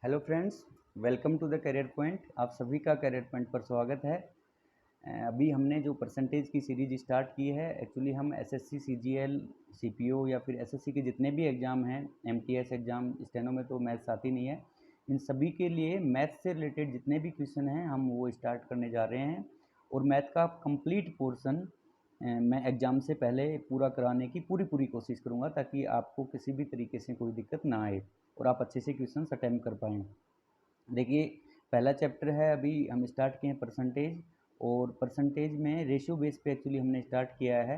Hello friends, welcome to the Career Point. आप सभी का करियर पॉइंट पर स्वागत है। अभी हमने जो परसेंटेज की सीरीज स्टार्ट की है, एक्चुअली हम एसएससी, सीजीएल, सीपीओ या फिर एसएससी के जितने भी एग्ज़ाम हैं, एमटीएस एग्ज़ाम, स्टेनो में तो मैथ्स आती नहीं है, इन सभी के लिए मैथ्स से रिलेटेड जितने भी क्वेश्चन हैं हम वो स्टार्ट करने जा रहे हैं। और मैथ का कंप्लीट पोर्शन मैं एग्ज़ाम से पहले पूरा कराने की पूरी कोशिश करूँगा, ताकि आपको किसी भी तरीके से कोई दिक्कत ना आए और आप अच्छे से क्वेश्चन अटैम्प्ट कर पाएँ। देखिए, पहला चैप्टर है, अभी हम स्टार्ट किए हैं परसेंटेज। और परसेंटेज में रेशियो बेस पे एक्चुअली हमने स्टार्ट किया है।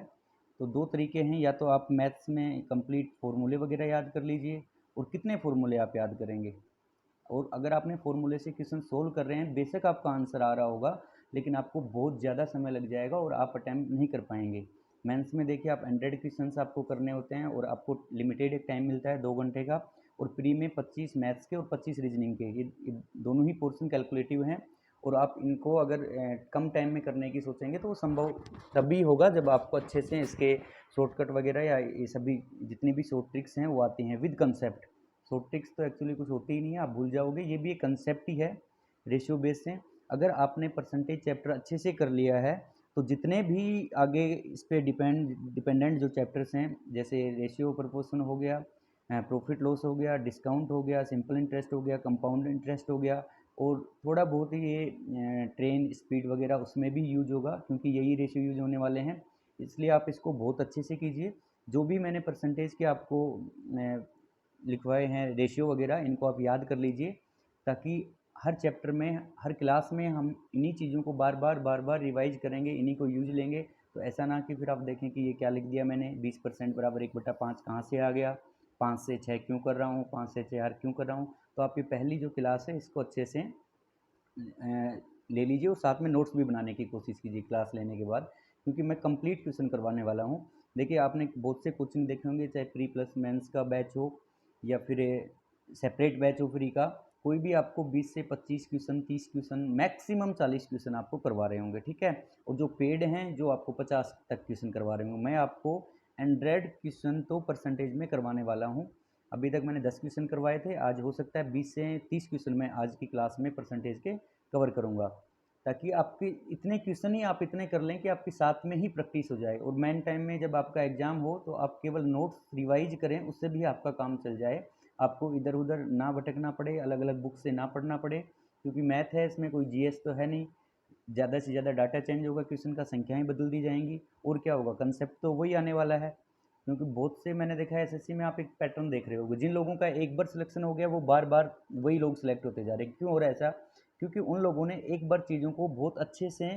तो दो तरीके हैं, या तो आप मैथ्स में कंप्लीट फॉर्मूले वगैरह याद कर लीजिए। और कितने फॉर्मूले आप याद करेंगे? और अगर आपने फॉर्मूले से क्वेश्चन सोल्व कर रहे हैं, बेशक आपका आंसर आ रहा होगा, लेकिन आपको बहुत ज़्यादा समय लग जाएगा और आप अटैम्प्ट नहीं कर पाएंगे। मेंस में देखिए, आप 100 क्वेश्चंस आपको करने होते हैं और आपको लिमिटेड एक टाइम मिलता है 2 घंटे का। और प्री में 25 मैथ्स के और 25 रीजनिंग के, ये दोनों ही पोर्शन कैलकुलेटिव हैं। और आप इनको अगर कम टाइम में करने की सोचेंगे तो वो संभव तभी होगा जब आपको अच्छे से इसके शॉर्टकट वगैरह या ये सभी जितनी भी शॉर्ट ट्रिक्स हैं वो आती हैं विद कंसेप्ट। शॉर्ट ट्रिक्स तो एक्चुअली कुछ होती ही नहीं है, आप भूल जाओगे, ये भी एक कंसेप्ट ही है रेशियो बेस से। अगर आपने परसेंटेज चैप्टर अच्छे से कर लिया है तो जितने भी आगे इस पे डिपेंडेंट जो चैप्टर्स हैं, जैसे रेशियो प्रोपोर्शन हो गया, प्रॉफिट लॉस हो गया, डिस्काउंट हो गया, सिंपल इंटरेस्ट हो गया, कंपाउंड इंटरेस्ट हो गया, और थोड़ा बहुत ही ये ट्रेन स्पीड वगैरह उसमें भी यूज होगा, क्योंकि यही रेशियो यूज होने वाले हैं। इसलिए आप इसको बहुत अच्छे से कीजिए। जो भी मैंने परसेंटेज के आपको लिखवाए हैं रेशियो वगैरह, इनको आप याद कर लीजिए, ताकि हर चैप्टर में, हर क्लास में हम इन्हीं चीज़ों को बार बार रिवाइज करेंगे, इन्हीं को यूज लेंगे। तो ऐसा ना कि फिर आप देखें कि ये क्या लिख दिया मैंने, 20% बराबर 1/5 कहाँ से आ गया, 5 से 6 क्यों कर रहा हूँ, 5 से 4 क्यों कर रहा हूँ। तो आपकी पहली जो क्लास है इसको अच्छे से ले लीजिए, और साथ में नोट्स भी बनाने की कोशिश कीजिए क्लास लेने के बाद, क्योंकि मैं कंप्लीट क्वेश्चन करवाने वाला हूँ। देखिए, आपने बहुत से कोचिंग देखे होंगे, चाहे प्री प्लस मेंस का बैच हो या फिर सेपरेट बैच हो फ्री का, कोई भी आपको 20 से 25 क्वेश्चन, 30 क्वेश्चन, मैक्सिमम 40 क्वेश्चन आपको करवा रहे होंगे, ठीक है। और जो पेड हैं, जो आपको 50 तक क्वेश्चन करवा रहे होंगे, मैं आपको 100 क्वेश्चन तो परसेंटेज में करवाने वाला हूँ। अभी तक मैंने 10 क्वेश्चन करवाए थे, आज हो सकता है 20 से 30 क्वेश्चन मैं आज की क्लास में परसेंटेज के कवर करूँगा, ताकि आपके इतने क्वेश्चन ही आप इतने कर लें कि आपकी साथ में ही प्रैक्टिस हो जाए, और मेन टाइम में जब आपका एग्ज़ाम हो तो आप केवल नोट्स रिवाइज करें, उससे भी आपका काम चल जाए। आपको इधर उधर ना भटकना पड़े, अलग अलग बुक से ना पढ़ना पड़े, क्योंकि मैथ है, इसमें कोई जीएस तो है नहीं। ज़्यादा से ज़्यादा डाटा चेंज होगा, क्वेश्चन का संख्याएं बदल दी जाएंगी, और क्या होगा, कंसेप्ट तो वही आने वाला है। क्योंकि बहुत से मैंने देखा है एसएससी में, आप एक पैटर्न देख रहे होगे, जिन लोगों का एक बार सिलेक्शन हो गया वो बार बार वही लोग सिलेक्ट होते जा रहे हैं। क्यों हो रहा है ऐसा? क्योंकि उन लोगों ने एक बार चीज़ों को बहुत अच्छे से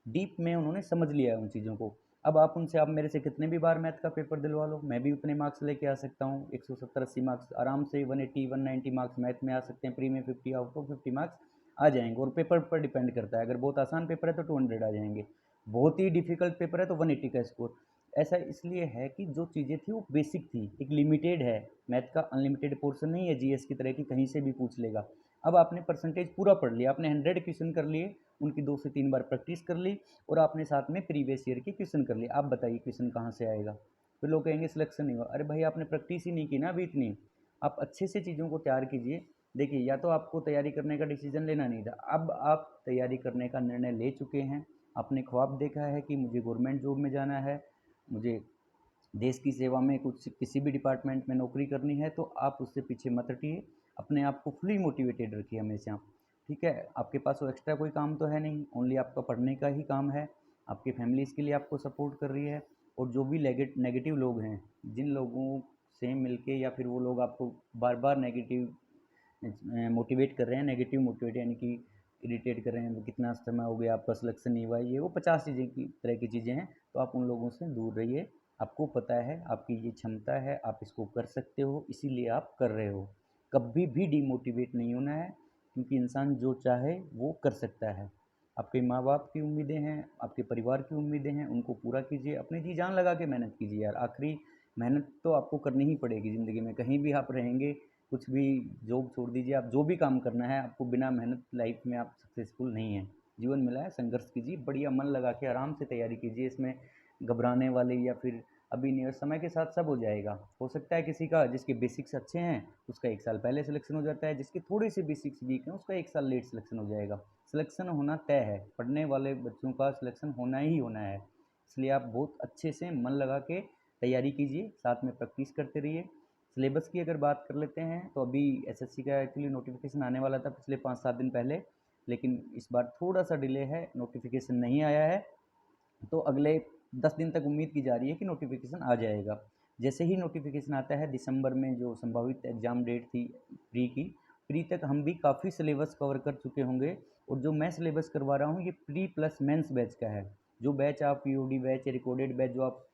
डीप में उन्होंने समझ लिया है उन चीज़ों को। अब आप मेरे से कितने भी बार मैथ का पेपर दिलवा लो, मैं भी उतने मार्क्स लेके आ सकता हूँ, 170-80 मार्क्स आराम से, 180-190 मार्क्स मैथ में आ सकते हैं, प्री में 50 आउट ऑफ 50 मार्क्स आ जाएंगे। और पेपर पर डिपेंड करता है, अगर बहुत आसान पेपर है तो 200 आ जाएंगे, बहुत ही डिफिकल्ट पेपर है तो 180 का स्कोर। ऐसा इसलिए है कि जो चीज़ें थी वो बेसिक थी, एक लिमिटेड है। मैथ का अनलिमिटेड पोर्शन नहीं है जीएस की तरह कि कहीं से भी पूछ लेगा। अब आपने परसेंटेज पूरा पढ़ लिया, आपने 100 क्वेश्चन कर लिए, उनकी 2 से 3 बार प्रैक्टिस कर ली, और आपने साथ में प्रीवियस ईयर के क्वेश्चन कर लिए। आप बताइए क्वेश्चन कहाँ से आएगा? फिर लोग कहेंगे सिलेक्शन नहीं हुआ। अरे भाई, आपने प्रैक्टिस ही नहीं की ना अभी इतनी। आप अच्छे से चीज़ों को तैयार कीजिए। देखिए, या तो आपको तैयारी करने का डिसीजन लेना नहीं था, अब आप तैयारी करने का निर्णय ले चुके हैं। आपने ख्वाब देखा है कि मुझे गवर्नमेंट जॉब में जाना है, मुझे देश की सेवा में कुछ किसी भी डिपार्टमेंट में नौकरी करनी है, तो आप उससे पीछे मत हटिए। अपने आप को फुली मोटिवेटेड रखिए हमेशा, ठीक है। आपके पास वो एक्स्ट्रा कोई काम तो है नहीं, ओनली आपका पढ़ने का ही काम है। आपकी फैमिली इसके लिए आपको सपोर्ट कर रही है। और जो भी नेगेटिव लोग हैं, जिन लोगों से मिलके या फिर वो लोग आपको बार बार नेगेटिव मोटिवेट कर रहे हैं, नेगेटिव मोटिवेट यानी कि इरिटेट कर रहे हैं, कितना समय हो गया आपका सिलेक्शन नहीं हुआ, ये वो 50 चीज़ें की तरह की चीज़ें हैं, तो आप उन लोगों से दूर रहिए। आपको पता है आपकी ये क्षमता है, आप इसको कर सकते हो, इसीलिए आप कर रहे हो। कभी भी डिमोटिवेट नहीं होना है, क्योंकि इंसान जो चाहे वो कर सकता है। आपके माँ बाप की उम्मीदें हैं, आपके परिवार की उम्मीदें हैं, उनको पूरा कीजिए, अपनी जी जान लगा के मेहनत कीजिए यार। आखिरी मेहनत तो आपको करनी ही पड़ेगी ज़िंदगी में, कहीं भी आप रहेंगे, कुछ भी, जॉब छोड़ दीजिए, आप जो भी काम करना है आपको, बिना मेहनत लाइफ में आप सक्सेसफुल नहीं हैं। जीवन मिला है, संघर्ष कीजिए, बढ़िया मन लगा के आराम से तैयारी कीजिए। इसमें घबराने वाली या फिर अभी नहीं, और समय के साथ सब हो जाएगा। हो सकता है किसी का जिसके बेसिक्स अच्छे हैं उसका 1 साल पहले सिलेक्शन हो जाता है, जिसके थोड़े से बेसिक्स वीक हैं उसका 1 साल लेट सिलेक्शन हो जाएगा। सिलेक्शन होना तय है, पढ़ने वाले बच्चों का सिलेक्शन होना ही होना है। इसलिए आप बहुत अच्छे से मन लगा के तैयारी कीजिए, साथ में प्रैक्टिस करते रहिए। सिलेबस की अगर बात कर लेते हैं तो अभी एसएससी का एक्चुअली नोटिफिकेशन आने वाला था पिछले 5-7 दिन पहले, लेकिन इस बार थोड़ा सा डिले है, नोटिफिकेशन नहीं आया है। तो अगले 10 दिन तक उम्मीद की जा रही है कि नोटिफिकेशन आ जाएगा। जैसे ही नोटिफिकेशन आता है, दिसंबर में जो संभावित एग्ज़ाम डेट थी प्री तक हम भी काफ़ी सिलेबस कवर कर चुके होंगे। और जो मैं सिलेबस करवा रहा हूँ ये प्री प्लस मेंस बैच का है। जो बैच आप पीओडी बैच या रिकॉर्डेड बैच जो आप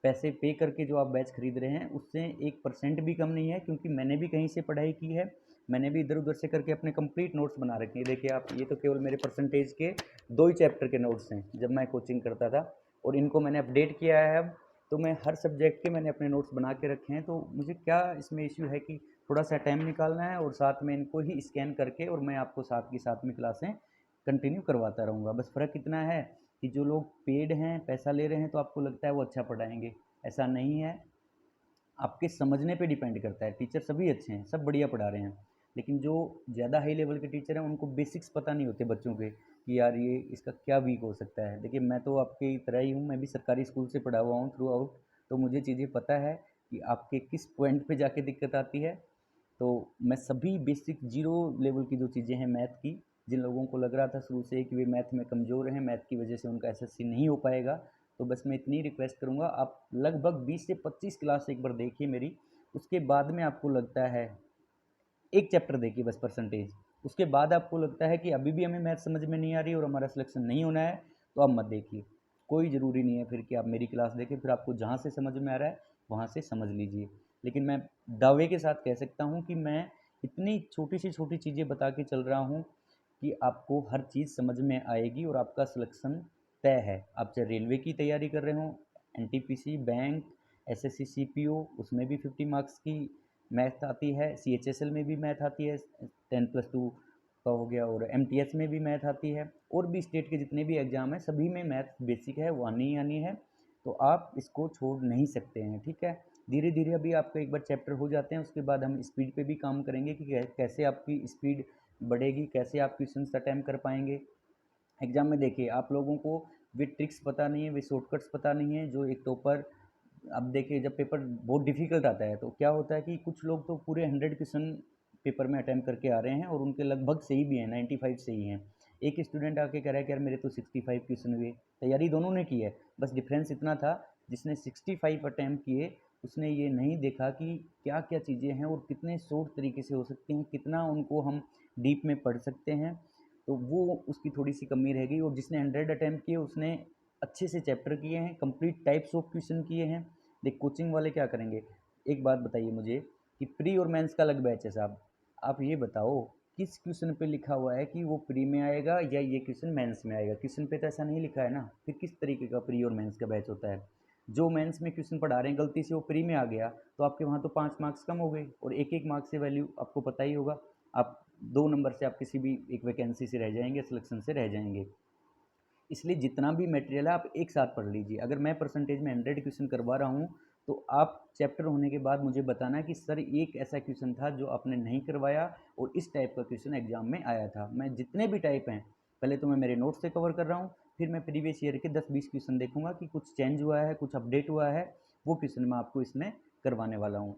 पैसे पे करके जो आप बैच खरीद रहे हैं उससे 1% भी कम नहीं है, क्योंकि मैंने भी कहीं से पढ़ाई की है। मैंने भी इधर उधर से करके अपने कंप्लीट नोट्स बना रखे हैं। देखिए आप, ये तो केवल मेरे परसेंटेज के 2 ही चैप्टर के नोट्स हैं जब मैं कोचिंग करता था, और इनको मैंने अपडेट किया है अब। तो मैं हर सब्जेक्ट के मैंने अपने नोट्स बना के रखे हैं। तो मुझे क्या इसमें इश्यू है कि थोड़ा सा टाइम निकालना है और साथ में इनको ही स्कैन करके और मैं आपको साथ की साथ में क्लासें कंटिन्यू करवाता रहूँगा। बस फ़र्क इतना है कि जो लोग पेड हैं, पैसा ले रहे हैं, तो आपको लगता है वो अच्छा पढ़ाएँगे। ऐसा नहीं है, आपके समझने पे डिपेंड करता है। टीचर सभी अच्छे हैं, सब बढ़िया पढ़ा रहे हैं, लेकिन जो ज़्यादा हाई लेवल के टीचर हैं उनको बेसिक्स पता नहीं होते बच्चों के कि यार ये इसका क्या वीक हो सकता है। देखिए मैं तो आपकी तरह ही हूँ, मैं भी सरकारी स्कूल से पढ़ा हुआ हूँ थ्रू आउट, तो मुझे चीज़ें पता है कि आपके किस पॉइंट पे जाके दिक्कत आती है। तो मैं सभी बेसिक जीरो लेवल की जो चीज़ें हैं मैथ की, जिन लोगों को लग रहा था शुरू से कि वे मैथ में कमज़ोर हैं, मैथ की वजह से उनका एसएससी नहीं हो पाएगा, तो बस मैं इतनी रिक्वेस्ट करूँगा, आप लगभग 20 से 25 क्लास एक बार देखिए मेरी। उसके बाद में आपको लगता है, एक चैप्टर देखिए बस परसेंटेज, उसके बाद आपको लगता है कि अभी भी हमें मैथ समझ में नहीं आ रही और हमारा सिलेक्शन नहीं होना है, तो आप मत देखिए। कोई ज़रूरी नहीं है फिर कि आप मेरी क्लास देखें, फिर आपको जहाँ से समझ में आ रहा है वहाँ से समझ लीजिए। लेकिन मैं दावे के साथ कह सकता हूँ कि मैं इतनी छोटी से छोटी चीज़ें बता के चल रहा हूँ कि आपको हर चीज़ समझ में आएगी और आपका सिलेक्शन तय है। आप चाहे रेलवे की तैयारी कर रहे हों, एनटीपीसी, बैंक, एसएससी, सीपीओ, उसमें भी 50 मार्क्स की मैथ आती है, सीएचएसएल में भी मैथ आती है, 10+2 का हो गया, और एमटीएस में भी मैथ आती है, और भी स्टेट के जितने भी एग्ज़ाम हैं सभी में मैथ बेसिक है, वो आनी ही आनी है। तो आप इसको छोड़ नहीं सकते हैं, ठीक है। धीरे धीरे अभी आपका एक बार चैप्टर हो जाते हैं, उसके बाद हम स्पीड पे भी काम करेंगे कि कैसे आपकी स्पीड बढ़ेगी, कैसे आप क्वेश्चंस अटैम्प्ट कर पाएंगे एग्ज़ाम में। देखिए आप लोगों को वे ट्रिक्स पता नहीं है, वे शॉर्टकट्स पता नहीं है जो एक टॉपर। अब देखिए जब पेपर बहुत डिफ़िकल्ट आता है तो क्या होता है कि कुछ लोग तो पूरे 100 क्वेश्चन पेपर में अटैम्प्ट करके आ रहे हैं और उनके लगभग सही भी हैं, 95 सही हैं। एक स्टूडेंट आके कह रहा है कि यार मेरे तो 65 क्वेश्चन हुए। तैयारी दोनों ने की है, बस डिफरेंस इतना था, जिसने 65 अटैम्प्ट किए उसने ये नहीं देखा कि क्या क्या चीज़ें हैं और कितने शॉर्ट तरीके से हो सकती हैं, कितना उनको हम डीप में पढ़ सकते हैं। तो वो उसकी थोड़ी सी कमी रह गई। और जिसने 100 अटैम्प्ट किए उसने अच्छे से चैप्टर किए हैं, कंप्लीट टाइप्स ऑफ क्वेश्चन किए हैं। देख कोचिंग वाले क्या करेंगे, एक बात बताइए मुझे कि प्री और मेंस का अलग बैच है साहब, आप ये बताओ किस क्वेश्चन पे लिखा हुआ है कि वो प्री में आएगा या ये क्वेश्चन मेंस में आएगा? क्वेश्चन पे तो ऐसा नहीं लिखा है ना, फिर किस तरीके का प्री और मेंस का बैच होता है? जो मेंस में क्वेश्चन पढ़ा रहे हैं गलती से वो प्री में आ गया तो आपके वहाँ तो 5 मार्क्स कम हो गए, और एक एक मार्क्स से वैल्यू आपको पता ही होगा। आप 2 नंबर से आप किसी भी एक वैकेंसी से रह जाएंगे, सिलेक्शन से रह जाएंगे। इसलिए जितना भी मटेरियल है आप एक साथ पढ़ लीजिए। अगर मैं परसेंटेज में 100 क्वेश्चन करवा रहा हूँ तो आप चैप्टर होने के बाद मुझे बताना कि सर एक ऐसा क्वेश्चन था जो आपने नहीं करवाया और इस टाइप का क्वेश्चन एग्जाम में आया था। मैं जितने भी टाइप हैं पहले तो मैं मेरे नोट्स से कवर कर रहा हूँ, फिर मैं प्रीवियस ईयर के 10-20 क्वेश्चन देखूंगा कि कुछ चेंज हुआ है, कुछ अपडेट हुआ है, वो क्वेश्चन मैं आपको इसमें करवाने वाला हूँ।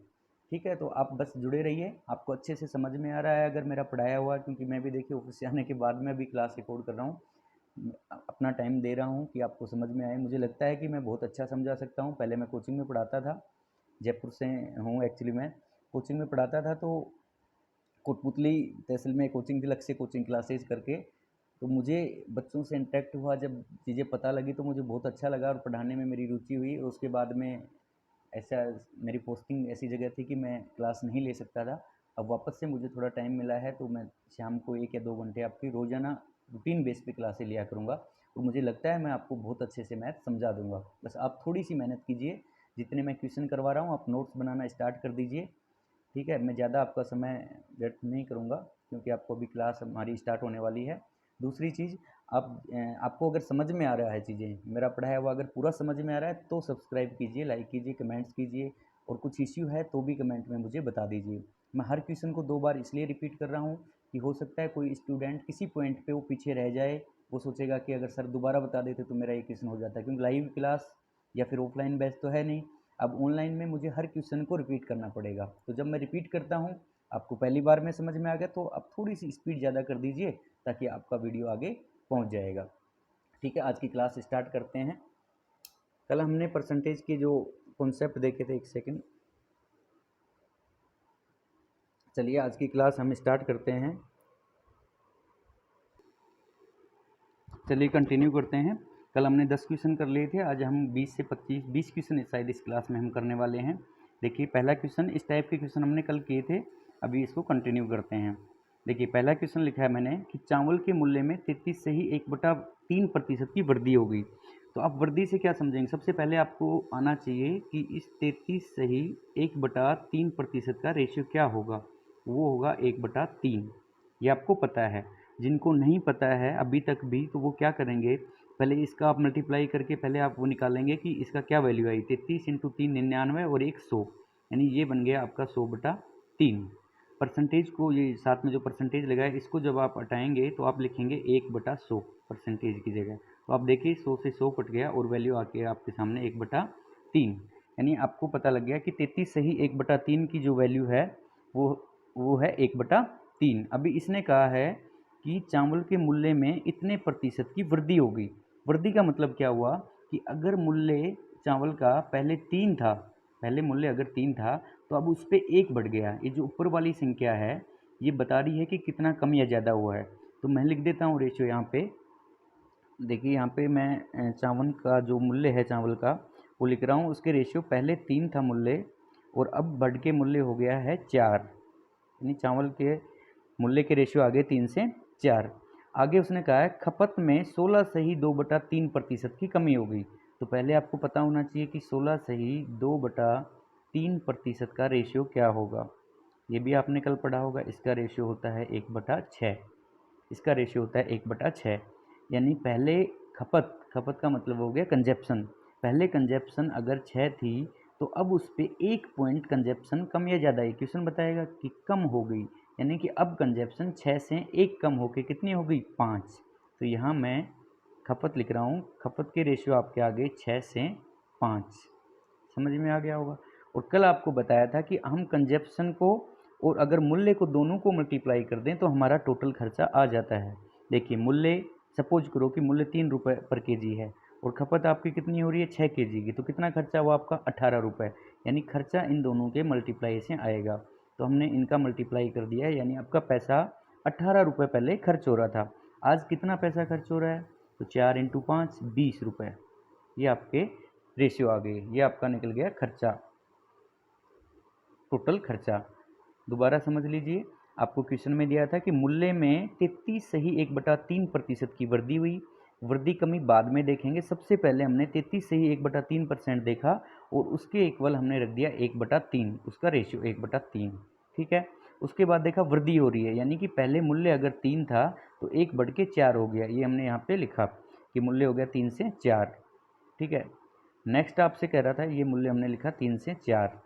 ठीक है, तो आप बस जुड़े रहिए, आपको अच्छे से समझ में आ रहा है अगर मेरा पढ़ाया हुआ, क्योंकि मैं भी देखिए ऑफिस से आने के बाद में भी क्लास रिकॉर्ड कर रहा हूँ, अपना टाइम दे रहा हूँ कि आपको समझ में आए। मुझे लगता है कि मैं बहुत अच्छा समझा सकता हूँ। पहले मैं कोचिंग में पढ़ाता था, जयपुर से हूँ एक्चुअली, मैं कोचिंग में पढ़ाता था तो कोटपुतली तहसील में कोचिंग थी, लक्ष्य कोचिंग क्लासेज करके। तो मुझे बच्चों से इंटरेक्ट हुआ, जब चीज़ें पता लगी तो मुझे बहुत अच्छा लगा और पढ़ाने में मेरी रुचि हुई। और उसके बाद में ऐसा मेरी पोस्टिंग ऐसी जगह थी कि मैं क्लास नहीं ले सकता था। अब वापस से मुझे थोड़ा टाइम मिला है तो मैं शाम को 1 या 2 घंटे आपकी रोज़ाना रूटीन बेस पे क्लासें लिया करूँगा, और मुझे लगता है मैं आपको बहुत अच्छे से मैथ समझा दूँगा। बस आप थोड़ी सी मेहनत कीजिए, जितने मैं क्वेश्चन करवा रहा हूँ आप नोट्स बनाना स्टार्ट कर दीजिए। ठीक है, मैं ज़्यादा आपका समय व्यर्थ नहीं करूँगा क्योंकि आपको अभी क्लास हमारी स्टार्ट होने वाली है। दूसरी चीज़, आपको अगर समझ में आ रहा है चीज़ें, मेरा पढ़ाया हुआ अगर पूरा समझ में आ रहा है तो सब्सक्राइब कीजिए, लाइक कीजिए, कमेंट्स कीजिए, और कुछ इश्यू है तो भी कमेंट में मुझे बता दीजिए। मैं हर क्वेश्चन को 2 बार इसलिए रिपीट कर रहा हूँ कि हो सकता है कोई स्टूडेंट किसी पॉइंट पे वो पीछे रह जाए, वो सोचेगा कि अगर सर दोबारा बता देते तो मेरा ये क्वेश्चन हो जाता, क्योंकि लाइव क्लास या फिर ऑफलाइन बैच तो है नहीं। अब ऑनलाइन में मुझे हर क्वेश्चन को रिपीट करना पड़ेगा, तो जब मैं रिपीट करता हूँ, आपको पहली बार में समझ में आ गया तो आप थोड़ी सी स्पीड ज़्यादा कर दीजिए, ताकि आपका वीडियो आगे पहुँच जाएगा। ठीक है, आज की क्लास स्टार्ट करते हैं। कल हमने परसेंटेज के जो कॉन्सेप्ट देखे थे, एक सेकंड, चलिए आज की क्लास हम स्टार्ट करते हैं। चलिए कंटिन्यू करते हैं। कल हमने 10 क्वेश्चन कर लिए थे, आज हम 20 से 20 क्वेश्चन शायद इस क्लास में हम करने वाले हैं। देखिए पहला क्वेश्चन, इस टाइप के क्वेश्चन हमने कल किए थे, अभी इसको कंटिन्यू करते हैं। देखिए पहला क्वेश्चन लिखा है मैंने कि चावल के मूल्य में 33 से ही 1/3% की वृद्धि हो गई। तो आप वृद्धि से क्या समझेंगे? सबसे पहले आपको आना चाहिए कि इस 33 से ही 1/3% का रेशियो क्या होगा, वो होगा 1/3। ये आपको पता है। जिनको नहीं पता है अभी तक भी, तो वो क्या करेंगे, पहले इसका आप मल्टीप्लाई करके पहले आप वो निकालेंगे कि इसका क्या वैल्यू आई। 33 × 3 99 और 100, यानी ये बन गया आपका 100/3। परसेंटेज को, ये साथ में जो परसेंटेज लगा है, इसको जब आप हटाएंगे तो आप लिखेंगे 1/100 परसेंटेज की जगह। तो आप देखिए 100 से 100 कट गया और वैल्यू आके आपके सामने 1/3, यानी आपको पता लग गया कि 33 से ही 1/3 की जो वैल्यू है वो है 1/3। अभी इसने कहा है कि चावल के मूल्य में इतने प्रतिशत की वृद्धि हो गई। वृद्धि का मतलब क्या हुआ कि अगर मूल्य चावल का पहले 3 था, पहले मूल्य अगर 3 था, तो अब उस पर 1 बढ़ गया। ये जो ऊपर वाली संख्या है, ये बता रही है कि कितना कम या ज़्यादा हुआ है। तो मैं लिख देता हूँ रेशियो यहाँ पे। देखिए यहाँ पे मैं चावल का जो मूल्य है चावल का, वो लिख रहा हूँ। उसके रेशियो पहले 3 था मूल्य, और अब बढ़ के मूल्य हो गया है 4, यानी चावल के मूल्य के रेशियो आगे 3 से 4। आगे उसने कहा है खपत में 16 से ही 2/3% की कमी हो गई। तो पहले आपको पता होना चाहिए कि 16 से ही 2/3% का रेशियो क्या होगा। ये भी आपने कल पढ़ा होगा। इसका रेशियो होता है 1/6। इसका रेशियो होता है 1/6, यानी पहले खपत, खपत का मतलब हो गया कंजप्शन। पहले कंजप्शन अगर 6 थी, तो अब उस पर 1 पॉइंट कंजप्शन कम या ज़्यादा, ये क्वेश्चन बताएगा कि कम हो गई, यानी कि अब कंजप्शन 6 से 1 कम होकर कितनी हो गई, 5। तो यहाँ मैं खपत लिख रहा हूँ, खपत के रेशियो आपके आ गए 6 से 5। समझ में आ गया होगा। और कल आपको बताया था कि हम कंजप्शन को और अगर मूल्य को, दोनों को मल्टीप्लाई कर दें तो हमारा टोटल खर्चा आ जाता है। देखिए मूल्य, सपोज करो कि मूल्य 3 रुपये पर केजी है, और खपत आपकी कितनी हो रही है, 6 केजी की, तो कितना खर्चा हुआ आपका, 18 रुपये। यानी खर्चा इन दोनों के मल्टीप्लाई से आएगा। तो हमने इनका मल्टीप्लाई कर दिया है, यानी आपका पैसा 18 रुपये पहले खर्च हो रहा था, आज कितना पैसा खर्च हो रहा है, तो 4 × 5 20 रुपये। ये आपके रेशियो आ गए, ये आपका निकल गया खर्चा, टोटल खर्चा। दोबारा समझ लीजिए, आपको क्वेश्चन में दिया था कि मूल्य में 33 से ही 1/3% की वृद्धि हुई। वृद्धि कमी बाद में देखेंगे, सबसे पहले हमने 33 से ही 1/3% देखा, और उसके इक्वल हमने रख दिया 1/3, उसका रेशियो 1/3। ठीक है, उसके बाद देखा वृद्धि हो रही है, यानी कि पहले मूल्य अगर 3 था तो 1 बढ़ के 4 हो गया। ये हमने यहाँ पे लिखा कि मूल्य हो गया 3 से 4। ठीक है, नेक्स्ट आपसे कह रहा था, ये मूल्य हमने लिखा 3 से 4।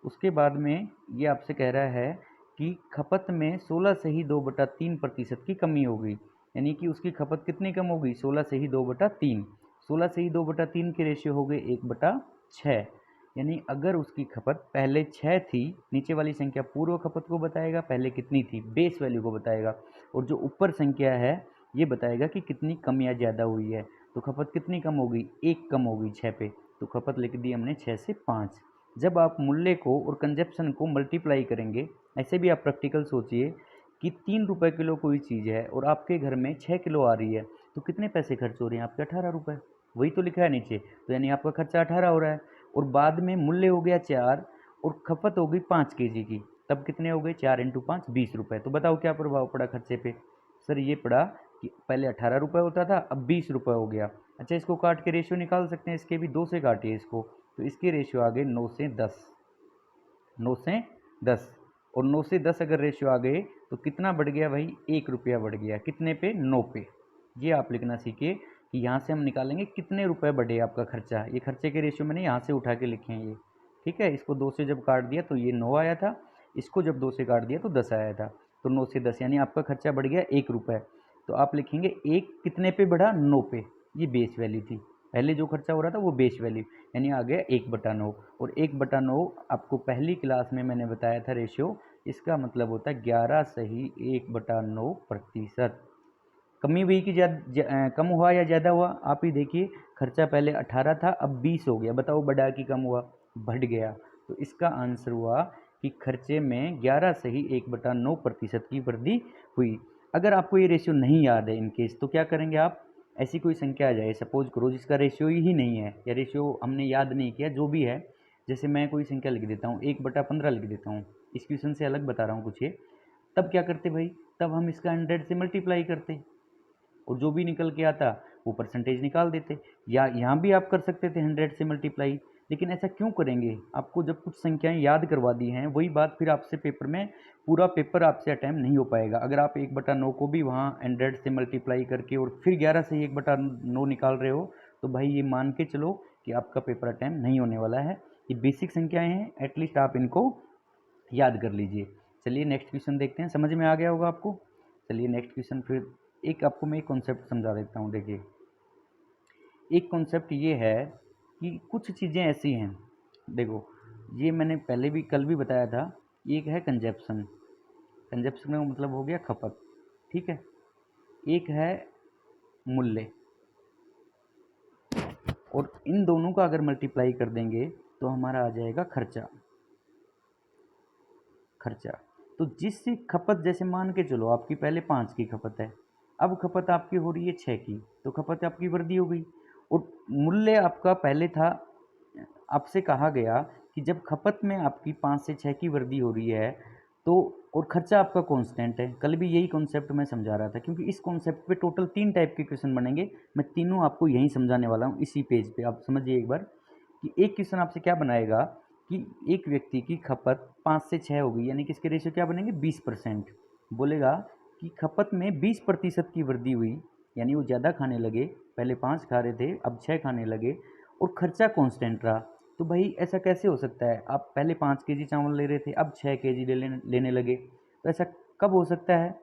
उसके बाद में ये आपसे कह रहा है कि खपत में 16 से ही 2/3% की कमी हो गई, यानी कि उसकी खपत कितनी कम हो गई, 16 से ही 2/3। 16 से ही 2/3 के रेशियो हो गए 1/6, यानी अगर उसकी खपत पहले 6 थी, नीचे वाली संख्या पूर्व खपत को बताएगा पहले कितनी थी, बेस वैल्यू को बताएगा, और जो ऊपर संख्या है ये बताएगा कि कितनी कम या ज़्यादा हुई है। तो खपत कितनी कम हो गई, 1 कम हो गई 6 पे, तो खपत लिख दी हमने 6 से 5। जब आप मूल्य को और कंजप्शन को मल्टीप्लाई करेंगे, ऐसे भी आप प्रैक्टिकल सोचिए कि 3 रुपये किलो कोई चीज़ है और आपके घर में 6 किलो आ रही है, तो कितने पैसे खर्च हो रहे हैं आपके, 18 रुपये। वही तो लिखा है नीचे, तो यानी आपका खर्चा 18 हो रहा है। और बाद में मूल्य हो गया 4 और खपत हो गई 5 केजी की, तब कितने हो गए, 4 × 5 20 रुपये। तो बताओ क्या प्रभाव पड़ा खर्चे पे। सर ये पड़ा कि पहले 18 रुपये होता था, अब 20 रुपये हो गया। अच्छा, इसको काट के रेशियो निकाल सकते हैं, इसके भी 2 से काटिए इसको, तो इसके रेशियो आ गए 9 से 10, 9 से 10। और 9 से 10 अगर रेशियो आ गए तो कितना बढ़ गया भाई, 1 रुपया बढ़ गया। कितने पे, 9 पे। ये आप लिखना सीखिए कि यहाँ से हम निकालेंगे कितने रुपए बढ़े आपका खर्चा। ये खर्चे के रेशियो मैंने यहाँ से उठा के लिखे हैं ये, ठीक है। इसको 2 से जब काट दिया तो ये 9 आया था, इसको जब 2 से काट दिया तो 10 आया था। तो 9 से 10 यानी आपका खर्चा बढ़ गया 1 रुपये। तो आप लिखेंगे 1 कितने पे बढ़ा, 9 पे। ये बेस वैल्यू थी, पहले जो खर्चा हो रहा था वो बेस वैल्यू, यानी आ गया 1/9। और 1/9 आपको पहली क्लास में मैंने बताया था रेशियो, इसका मतलब होता है 11 सही 1/9%। कमी हुई कि कम हुआ या ज़्यादा हुआ, आप ही देखिए। खर्चा पहले 18 था, अब 20 हो गया। बताओ बढ़ा कि कम हुआ, बढ़ गया। तो इसका आंसर हुआ कि खर्चे में 11 सही 1/9% की वृद्धि हुई। अगर आपको ये रेशियो नहीं याद है इन केस, तो क्या करेंगे आप, ऐसी कोई संख्या आ जाए, सपोज करो जिसका रेशियो ही नहीं है या रेशियो हमने याद नहीं किया, जो भी है, जैसे मैं कोई संख्या लिख देता हूँ, 1/15 लिख देता हूँ, इस क्वेश्चन से अलग बता रहा हूँ कुछ ये। तब क्या करते भाई, तब हम इसका 100 से मल्टीप्लाई करते और जो भी निकल के आता वो परसेंटेज निकाल देते। या यहाँ भी आप कर सकते थे 100 से मल्टीप्लाई, लेकिन ऐसा क्यों करेंगे, आपको जब कुछ संख्याएं याद करवा दी हैं, वही बात फिर आपसे पेपर में, पूरा पेपर आपसे अटैम्प्ट नहीं हो पाएगा। अगर आप 1/9 को भी वहाँ 100 से मल्टीप्लाई करके और फिर 11 से 1/9 निकाल रहे हो, तो भाई ये मान के चलो कि आपका पेपर अटैम्प्ट नहीं होने वाला है। ये बेसिक संख्याएं हैं, एटलीस्ट आप इनको याद कर लीजिए। चलिए नेक्स्ट क्वेश्चन देखते हैं, समझ में आ गया होगा आपको। चलिए नेक्स्ट क्वेश्चन, फिर एक आपको मैं एक कॉन्सेप्ट समझा देता हूँ। देखिए एक कॉन्सेप्ट ये है कि कुछ चीज़ें ऐसी हैं, देखो ये मैंने पहले भी कल भी बताया था। एक है कंजप्शन, कंजप्शन का मतलब हो गया खपत, ठीक है। एक है मूल्य, और इन दोनों का अगर मल्टीप्लाई कर देंगे तो हमारा आ जाएगा खर्चा। खर्चा तो जिस खपत, जैसे मान के चलो आपकी पहले 5 की खपत है, अब खपत आपकी हो रही है 6 की, तो खपत आपकी वृद्धि हो गई। और मूल्य आपका पहले था, आपसे कहा गया कि जब खपत में आपकी 5 से 6 की वृद्धि हो रही है तो, और खर्चा आपका कांस्टेंट है। कल भी यही कॉन्सेप्ट मैं समझा रहा था, क्योंकि इस कॉन्सेप्ट पे टोटल 3 टाइप के क्वेश्चन बनेंगे। मैं तीनों आपको यहीं समझाने वाला हूँ इसी पेज पे। आप समझिए एक बार कि एक क्वेश्चन आपसे क्या बनाएगा कि एक व्यक्ति की खपत 5 से 6 हो गई, यानी कि इसके रेशियो क्या बनेंगे, 20%। बोलेगा कि खपत में 20% की वृद्धि हुई, यानी वो ज़्यादा खाने लगे, पहले 5 खा रहे थे अब 6 खाने लगे, और खर्चा कांस्टेंट रहा। तो भाई ऐसा कैसे हो सकता है, आप पहले 5 केजी चावल ले रहे थे, अब 6 केजी लेने लगे, तो ऐसा कब हो सकता है।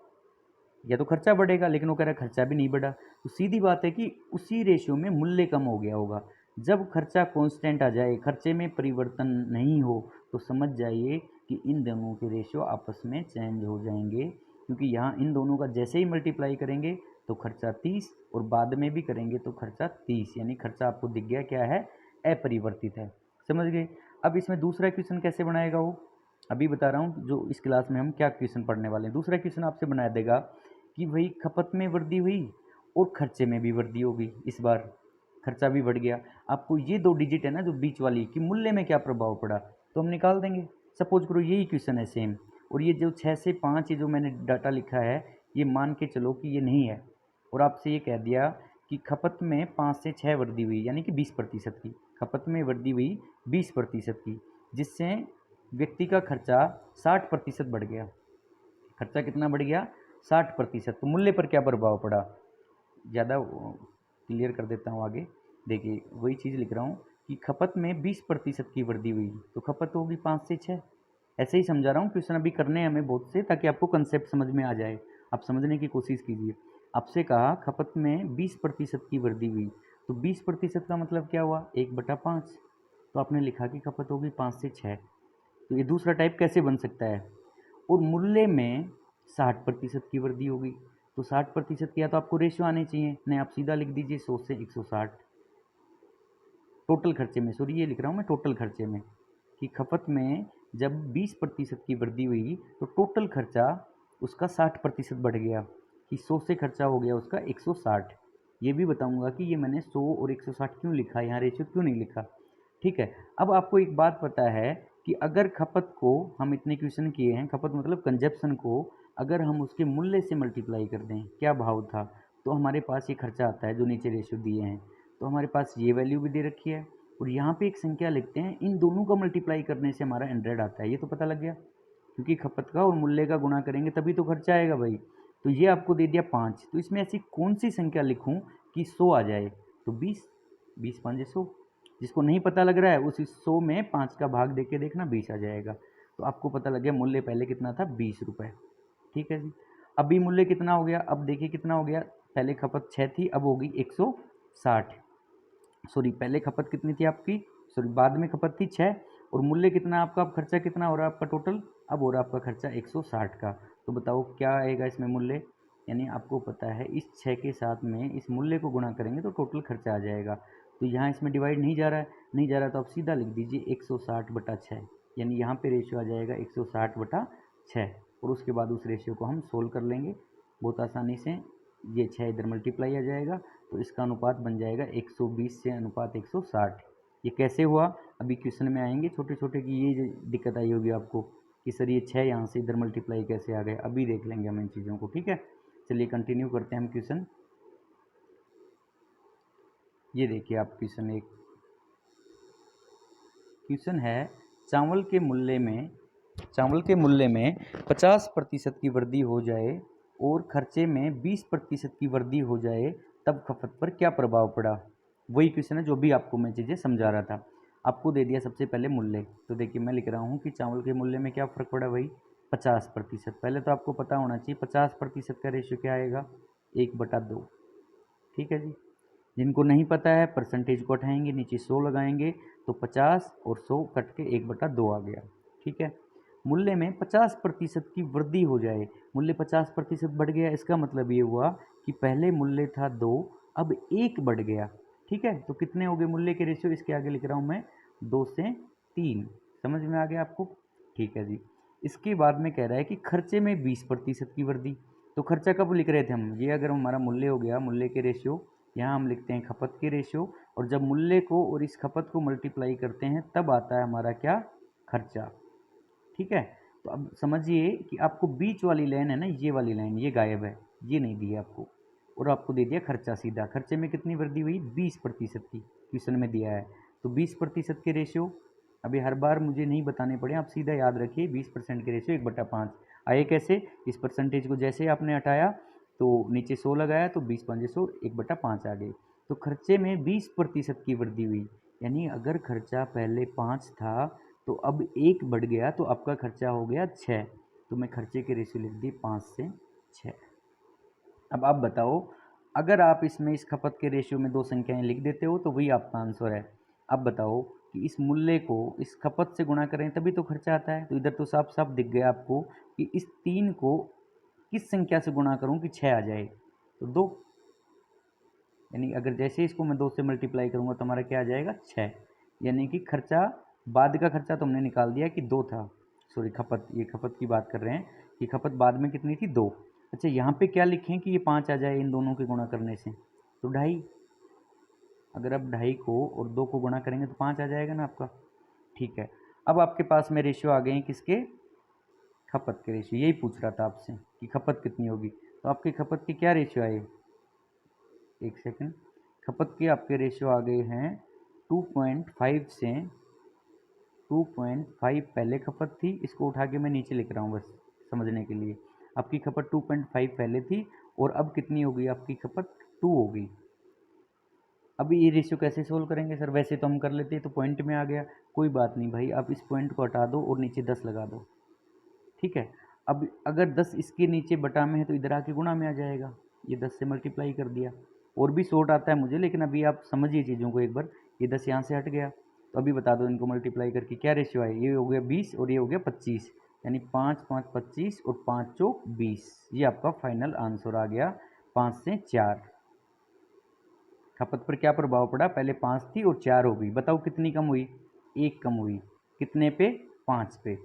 या तो खर्चा बढ़ेगा, लेकिन वो कह रहा है खर्चा भी नहीं बढ़ा, तो सीधी बात है कि उसी रेशियो में मूल्य कम हो गया होगा। जब खर्चा कांस्टेंट आ जाए, खर्चे में परिवर्तन नहीं हो, तो समझ जाइए कि इन दोनों के रेशियो आपस में चेंज हो जाएंगे। क्योंकि यहाँ इन दोनों का जैसे ही मल्टीप्लाई करेंगे तो खर्चा 30, और बाद में भी करेंगे तो खर्चा 30, यानी खर्चा आपको दिख गया क्या है, अपरिवर्तित है। समझ गए। अब इसमें दूसरा क्वेश्चन कैसे बनाएगा वो अभी बता रहा हूँ, जो इस क्लास में हम क्या क्वेश्चन पढ़ने वाले हैं। दूसरा क्वेश्चन आपसे बना देगा कि भाई खपत में वृद्धि हुई और खर्चे में भी वृद्धि हो गई, इस बार खर्चा भी बढ़ गया। आपको ये 2 डिजिट है ना जो बीच वाली, कि मूल्य में क्या प्रभाव पड़ा, तो हम निकाल देंगे। सपोज करो यही क्वेश्चन है सेम, और ये जो 6 से 5 ये जो मैंने डाटा लिखा है, ये मान के चलो कि ये नहीं है, और आपसे ये कह दिया कि खपत में 5 से 6 वृद्धि हुई, यानी कि 20% की खपत में वृद्धि हुई, 20% की, जिससे व्यक्ति का खर्चा 60% बढ़ गया। खर्चा कितना बढ़ गया, 60%। तो मूल्य पर क्या प्रभाव पड़ा, ज़्यादा क्लियर कर देता हूँ आगे। देखिए वही चीज़ लिख रहा हूँ कि खपत में 20% की वृद्धि हुई, तो खपत होगी 5 से 6। ऐसे ही समझा रहा हूँ, क्वेश्चन अभी करने हैं हमें बहुत से, ताकि आपको कंसेप्ट समझ में आ जाए। आप समझने की कोशिश कीजिए। आपसे कहा खपत में 20% की वृद्धि हुई, तो 20% का मतलब क्या हुआ, 1/5। तो आपने लिखा कि खपत होगी 5 से 6। तो ये दूसरा टाइप कैसे बन सकता है। और मूल्य में 60% की वृद्धि होगी, तो 60% किया तो आपको रेशियो आने चाहिए, नहीं आप सीधा लिख दीजिए 100 से 160। टोटल खर्चे में, सॉरी ये लिख रहा हूँ मैं टोटल खर्चे में, कि खपत में जब 20% की वृद्धि हुई तो टोटल खर्चा उसका 60% बढ़ गया, कि 100 से खर्चा हो गया उसका 160। ये भी बताऊंगा कि ये मैंने 100 और 160 क्यों लिखा, यहाँ रेशियो क्यों नहीं लिखा। ठीक है। अब आपको एक बात पता है कि अगर खपत को, हम इतने क्वेश्चन किए हैं, खपत मतलब कंजप्शन को अगर हम उसके मूल्य से मल्टीप्लाई कर दें, क्या भाव था, तो हमारे पास ये खर्चा आता है जो नीचे रेशियो दिए हैं। तो हमारे पास ये वैल्यू भी दे रखी है, और यहाँ पे एक संख्या लिखते हैं, इन दोनों का मल्टीप्लाई करने से हमारा 100 आता है, ये तो पता लग गया। क्योंकि खपत का और मूल्य का गुणा करेंगे तभी तो खर्चा आएगा भाई। तो ये आपको दे दिया 5, तो इसमें ऐसी कौन सी संख्या लिखूं कि 100 आ जाए? तो 20, 20 5 100। जिसको नहीं पता लग रहा है उस 100 में 5 का भाग दे के देखना, 20 आ जाएगा। तो आपको पता लग गया मूल्य पहले कितना था, 20 रुपये। ठीक है जी। अभी मूल्य कितना हो गया, अब देखिए कितना हो गया। पहले खपत 6 थी, अब होगी 160। सॉरी, पहले खपत कितनी थी आपकी, सॉरी बाद में खपत थी 6, और मूल्य कितना आपका, अब खर्चा कितना हो रहा है आपका टोटल, अब हो रहा है आपका खर्चा 160 का। तो बताओ क्या आएगा इसमें मूल्य, यानी आपको पता है इस 6 के साथ में इस मूल्य को गुणा करेंगे तो टोटल खर्चा आ जाएगा। तो यहाँ इसमें डिवाइड नहीं जा रहा है, नहीं जा रहा, तो आप सीधा लिख दीजिए 160/6, यानी यहाँ पे रेशियो आ जाएगा 160/6। और उसके बाद उस रेशियो को हम सोल्व कर लेंगे बहुत आसानी से। ये 6 इधर मल्टीप्लाई आ जाएगा, तो इसका अनुपात बन जाएगा 120 से अनुपात 160। ये कैसे हुआ, अभी क्वेश्चन में आएंगे छोटे छोटे की ये दिक्कत आई होगी आपको कि सर ये 6 यहाँ से इधर मल्टीप्लाई कैसे आ गए, अभी देख लेंगे हम इन चीज़ों को। ठीक है, चलिए कंटिन्यू करते हैं हम क्वेश्चन। ये देखिए आप क्वेश्चन एक क्वेश्चन है, चावल के मूल्य में 50% की वृद्धि हो जाए और खर्चे में 20% की वृद्धि हो जाए तब खपत पर क्या प्रभाव पड़ा। वही क्वेश्चन है जो भी आपको मैं चीज़ें समझा रहा था। आपको दे दिया सबसे पहले मूल्य, तो देखिए मैं लिख रहा हूँ कि चावल के मूल्य में क्या फ़र्क पड़ा भाई, 50%। पहले तो आपको पता होना चाहिए 50% का रेशियो क्या आएगा, 1/2। ठीक है जी। जिनको नहीं पता है परसेंटेज को हटाएंगे, नीचे 100 लगाएंगे, तो 50 और 100 कट के 1/2 आ गया। ठीक है, मूल्य में 50% की वृद्धि हो जाए, मूल्य 50% बढ़ गया, इसका मतलब ये हुआ कि पहले मूल्य था 2, अब 1 बढ़ गया। ठीक है, तो कितने हो गए मूल्य के रेशियो, इसके आगे लिख रहा हूँ मैं 2 से 3। समझ में आ गया आपको। ठीक है जी। इसके बाद में कह रहा है कि खर्चे में 20% की वृद्धि। तो खर्चा कब लिख रहे थे हम, ये अगर हमारा मूल्य हो गया, मूल्य के रेशियो, यहाँ हम लिखते हैं खपत के रेशियो, और जब मूल्य को और इस खपत को मल्टीप्लाई करते हैं तब आता है हमारा क्या, खर्चा। ठीक है, तो अब समझिए कि आपको बीच वाली लाइन है ना, ये वाली लाइन ये गायब है, ये नहीं दी है आपको, और आपको दे दिया खर्चा सीधा। खर्चे में कितनी वृद्धि हुई, 20% की, क्वेश्चन में दिया है। तो 20% के रेशियो, अभी हर बार मुझे नहीं बताने पड़े, आप सीधा याद रखिए 20% के रेशियो 1/5 आए कैसे, इस परसेंटेज को जैसे ही आपने हटाया तो नीचे 100 लगाया, तो 20 5 100 1/5 आ गई। तो खर्चे में 20% की वृद्धि हुई, यानी अगर खर्चा पहले 5 था तो अब 1 बढ़ गया, तो आपका खर्चा हो गया 6। तो मैं खर्चे के रेशियो लिख दी 5 से 6। अब आप बताओ, अगर आप इसमें इस खपत के रेशियो में 2 संख्याएं लिख देते हो तो वही आपका आंसर है। अब बताओ कि इस मूल्य को इस खपत से गुणा करें तभी तो खर्चा आता है। तो इधर तो साफ साफ दिख गया आपको कि इस 3 को किस संख्या से गुणा करूं कि 6 आ जाए, तो 2, यानी अगर जैसे इसको मैं 2 से मल्टीप्लाई करूंगा तो हमारा क्या आ जाएगा, 6। यानी कि खर्चा, बाद का खर्चा तो हमने निकाल दिया कि 2 था, सॉरी खपत, ये खपत की बात कर रहे हैं कि खपत बाद में कितनी थी, 2। अच्छा, यहाँ पे क्या लिखें कि ये 5 आ जाए इन दोनों के गुणा करने से, तो 2.5। अगर आप 2.5 को और 2 को गुणा करेंगे तो 5 आ जाएगा ना आपका। ठीक है, अब आपके पास में रेशियो आ गए हैं किसके, खपत के रेशियो। यही पूछ रहा था आपसे कि खपत कितनी होगी, तो आपकी खपत के क्या रेशियो आए, एक सेकंड, खपत के आपके रेशियो आ गए हैं 2.5 से 2.5। पहले खपत थी, इसको उठा के मैं नीचे लिख रहा हूँ बस समझने के लिए। आपकी खपत 2.5 पहले थी, और अब कितनी हो गई आपकी खपत, 2 हो गई। अभी ये रेशियो कैसे सोल्व करेंगे सर, वैसे तो हम कर लेते हैं, तो पॉइंट में आ गया, कोई बात नहीं भाई, आप इस पॉइंट को हटा दो और नीचे 10 लगा दो। ठीक है, अब अगर 10 इसके नीचे बटा में है तो इधर आके गुणा में आ जाएगा, ये 10 से मल्टीप्लाई कर दिया। और भी शॉर्ट आता है मुझे, लेकिन अभी आप समझिए चीज़ों को एक बार। ये 10 यहाँ से हट गया, तो अभी बता दो इनको मल्टीप्लाई करके क्या रेशियो आए, ये हो गया 20 और ये हो गया 25, यानी 5 5 25 और 5 चौक 20। ये आपका फाइनल आंसर आ गया 5 से 4। खपत पर क्या प्रभाव पड़ा, पहले 5 थी और 4 हो गई, बताओ कितनी कम हुई, 1 कम हुई, कितने पे, 5 पे।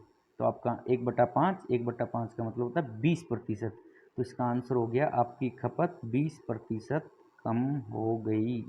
तो आपका 1/5, 1/5 का मतलब होता है 20%। तो इसका आंसर हो गया आपकी खपत 20% कम हो गई।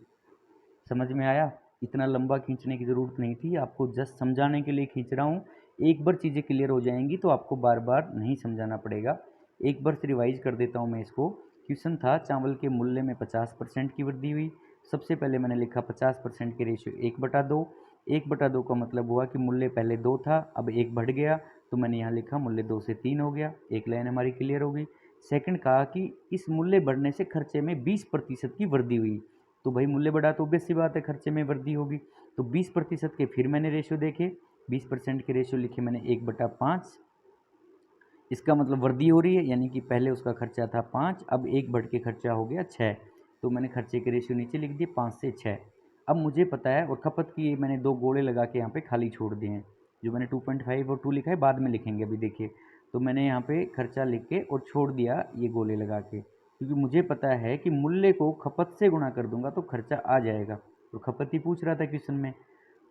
समझ में आया, इतना लंबा खींचने की ज़रूरत नहीं थी, आपको जस्ट समझाने के लिए खींच रहा हूँ। एक बार चीज़ें क्लियर हो जाएंगी तो आपको बार बार नहीं समझाना पड़ेगा। एक बार से रिवाइज कर देता हूँ मैं इसको। क्वेश्चन था चावल के मूल्य में 50% की वृद्धि हुई। सबसे पहले मैंने लिखा 50% के रेशियो 1/2, 1/2 का मतलब हुआ कि मूल्य पहले 2 था, अब 1 बढ़ गया, तो मैंने यहाँ लिखा मूल्य 2 से 3 हो गया। एक लाइन हमारी क्लियर हो गई। सेकंड कहा कि इस मूल्य बढ़ने से खर्चे में 20% की वृद्धि हुई। तो भाई मूल्य बढ़ा तो ऑब्वियस सी बात है खर्चे में वृद्धि होगी। तो 20% के फिर मैंने रेशियो देखे, 20% के रेशियो लिखे मैंने 1/5। इसका मतलब वृद्धि हो रही है, यानी कि पहले उसका खर्चा था 5, अब 1 बढ़ के खर्चा हो गया 6। तो मैंने खर्चे के रेशियो नीचे लिख दिए 5 से 6। अब मुझे पता है, और खपत की मैंने 2 गोले लगा के यहाँ पे खाली छोड़ दिए हैं। जो मैंने 2.5 और 2 लिखा है बाद में लिखेंगे, अभी देखिए। तो मैंने यहाँ पे खर्चा लिख के और छोड़ दिया ये गोले लगा के, क्योंकि मुझे पता है कि मूल्य को खपत से गुणा कर दूंगा तो खर्चा आ जाएगा। तो खपत ही पूछ रहा था क्वेश्चन में।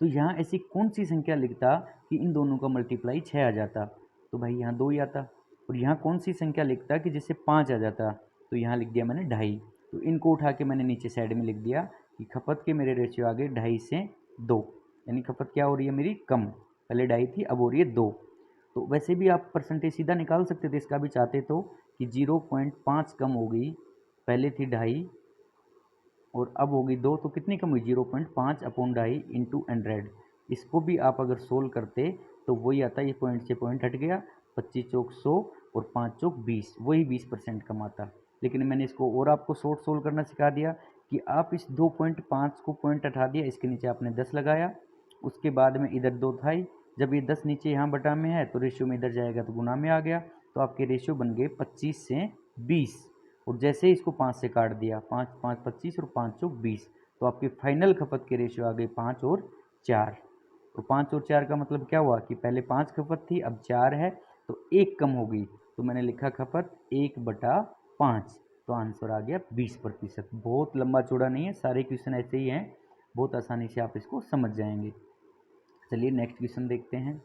तो यहाँ ऐसी कौन सी संख्या लिखता कि इन दोनों का मल्टीप्लाई 6 आ जाता? तो भाई यहाँ 2 ही आता। और यहाँ कौन सी संख्या लिखता कि जिससे 5 आ जाता? तो यहाँ लिख दिया मैंने 2.5। तो इनको उठा के मैंने नीचे साइड में लिख दिया कि खपत के मेरे रेशियो आ गए 2.5 से 2, यानी खपत क्या हो रही है मेरी? कम। पहले 2.5 थी, अब हो रही है 2। तो वैसे भी आप परसेंटेज सीधा निकाल सकते थे इसका भी चाहते तो, कि 0.5 कम हो गई, पहले थी 2.5 और अब हो गई 2, तो कितनी कम हुई? 0.5 अपॉन 2.5 इंटू 100। इसको भी आप अगर सोल्व करते तो वही आता, ये पॉइंट से पॉइंट हट गया, 25 चौक 100 और 5 चौक 20, वही 20% कम आता। लेकिन मैंने इसको और आपको शॉर्ट सोल्व करना सिखा दिया कि आप इस 2.5 को पॉइंट हटा दिया, इसके नीचे आपने 10 लगाया, उसके बाद में इधर 2 था ही, जब ये 10 नीचे यहाँ बटा में है तो रेशियो में इधर जाएगा तो गुना में आ गया, तो आपके रेशियो बन गए 25 से 20। और जैसे ही इसको 5 से काट दिया, 5 5 25 और 5 चौक 20, तो आपके फाइनल खपत के रेशियो आ गए 5 और 4। तो 5 और 4 का मतलब क्या हुआ कि पहले 5 खपत थी, अब 4 है, तो 1 कम हो गई। तो मैंने लिखा खपत 1/5, तो आंसर आ गया 20%। बहुत लंबा चौड़ा नहीं है, सारे क्वेश्चन ऐसे ही हैं, बहुत आसानी से आप इसको समझ जाएंगे। चलिए नेक्स्ट क्वेश्चन देखते हैं।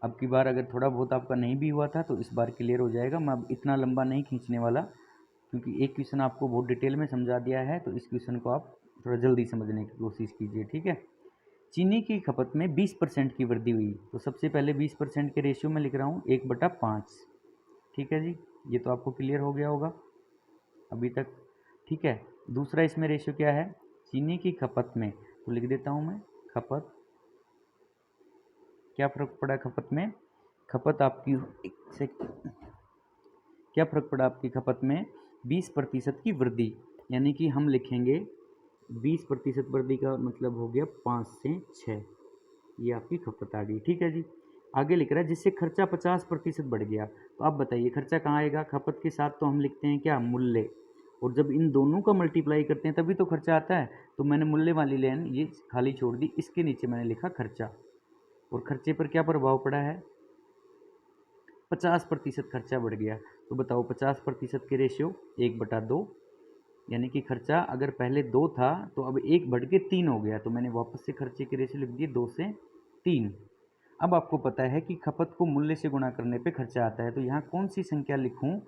अब की बार अगर थोड़ा बहुत आपका नहीं भी हुआ था तो इस बार क्लियर हो जाएगा। मैं अब इतना लंबा नहीं खींचने वाला, क्योंकि एक क्वेश्चन आपको बहुत डिटेल में समझा दिया है, तो इस क्वेश्चन को आप थोड़ा जल्दी समझने की कोशिश कीजिए, ठीक है। चीनी की खपत में 20% की वृद्धि हुई। तो सबसे पहले 20% के रेशियो में लिख रहा हूँ 1/5, ठीक है जी, ये तो आपको क्लियर हो गया होगा अभी तक, ठीक है। दूसरा इसमें रेशियो क्या है? चीनी की खपत में, तो लिख देता हूँ मैं खपत, क्या फर्क पड़ा खपत में? खपत आपकी क्या फर्क पड़ा आपकी खपत में? 20% की वृद्धि, यानी कि हम लिखेंगे 20% वृद्धि का मतलब हो गया 5 से 6, ये आपकी खपत आ गई, ठीक है जी। आगे लिख रहा है जिससे खर्चा 50% बढ़ गया। तो आप बताइए खर्चा कहाँ आएगा? खपत के साथ तो हम लिखते हैं क्या? मूल्य, और जब इन दोनों का मल्टीप्लाई करते हैं तभी तो खर्चा आता है। तो मैंने मूल्य वाली लाइन ये खाली छोड़ दी, इसके नीचे मैंने लिखा खर्चा। और खर्चे पर क्या प्रभाव पड़ा है? 50% खर्चा बढ़ गया। तो बताओ 50% के रेशियो 1/2, यानी कि खर्चा अगर पहले 2 था तो अब 1 बढ़ के 3 हो गया, तो मैंने वापस से खर्चे के रेशियो लिख दिए 2 से 3। अब आपको पता है कि खपत को मूल्य से गुणा करने पे खर्चा आता है, तो यहाँ कौन सी संख्या लिखूँ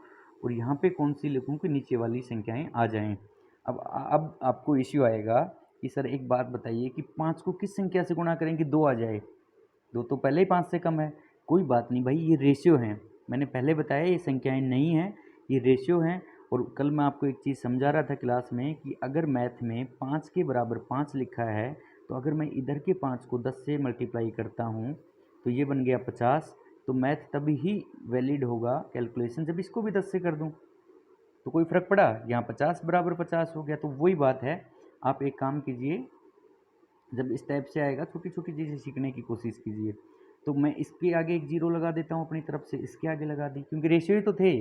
और यहाँ पे कौन सी लिखूँ कि नीचे वाली संख्याएं आ जाएं। अब आपको इश्यू आएगा कि सर एक बात बताइए कि 5 को किस संख्या से गुणा करें कि 2 आ जाए? 2 तो पहले ही 5 से कम है। कोई बात नहीं भाई, ये रेशियो हैं, मैंने पहले बताया ये संख्याएं नहीं हैं, ये रेशियो हैं। और कल मैं आपको एक चीज़ समझा रहा था क्लास में कि अगर मैथ में 5 के बराबर 5 लिखा है, तो अगर मैं इधर के 5 को 10 से मल्टीप्लाई करता हूँ तो ये बन गया 50। तो मैथ तभी ही वैलिड होगा कैलकुलेशन जब इसको भी 10 से कर दूँ। तो कोई फ़र्क पड़ा? यहाँ 50 बराबर 50 हो गया। तो वही बात है, आप एक काम कीजिए, जब इस टाइप से आएगा छोटी छोटी चीज़ें सीखने की कोशिश कीजिए। तो मैं इसके आगे एक जीरो लगा देता हूँ अपनी तरफ से, इसके आगे लगा दी, क्योंकि रेशियो ही तो थे,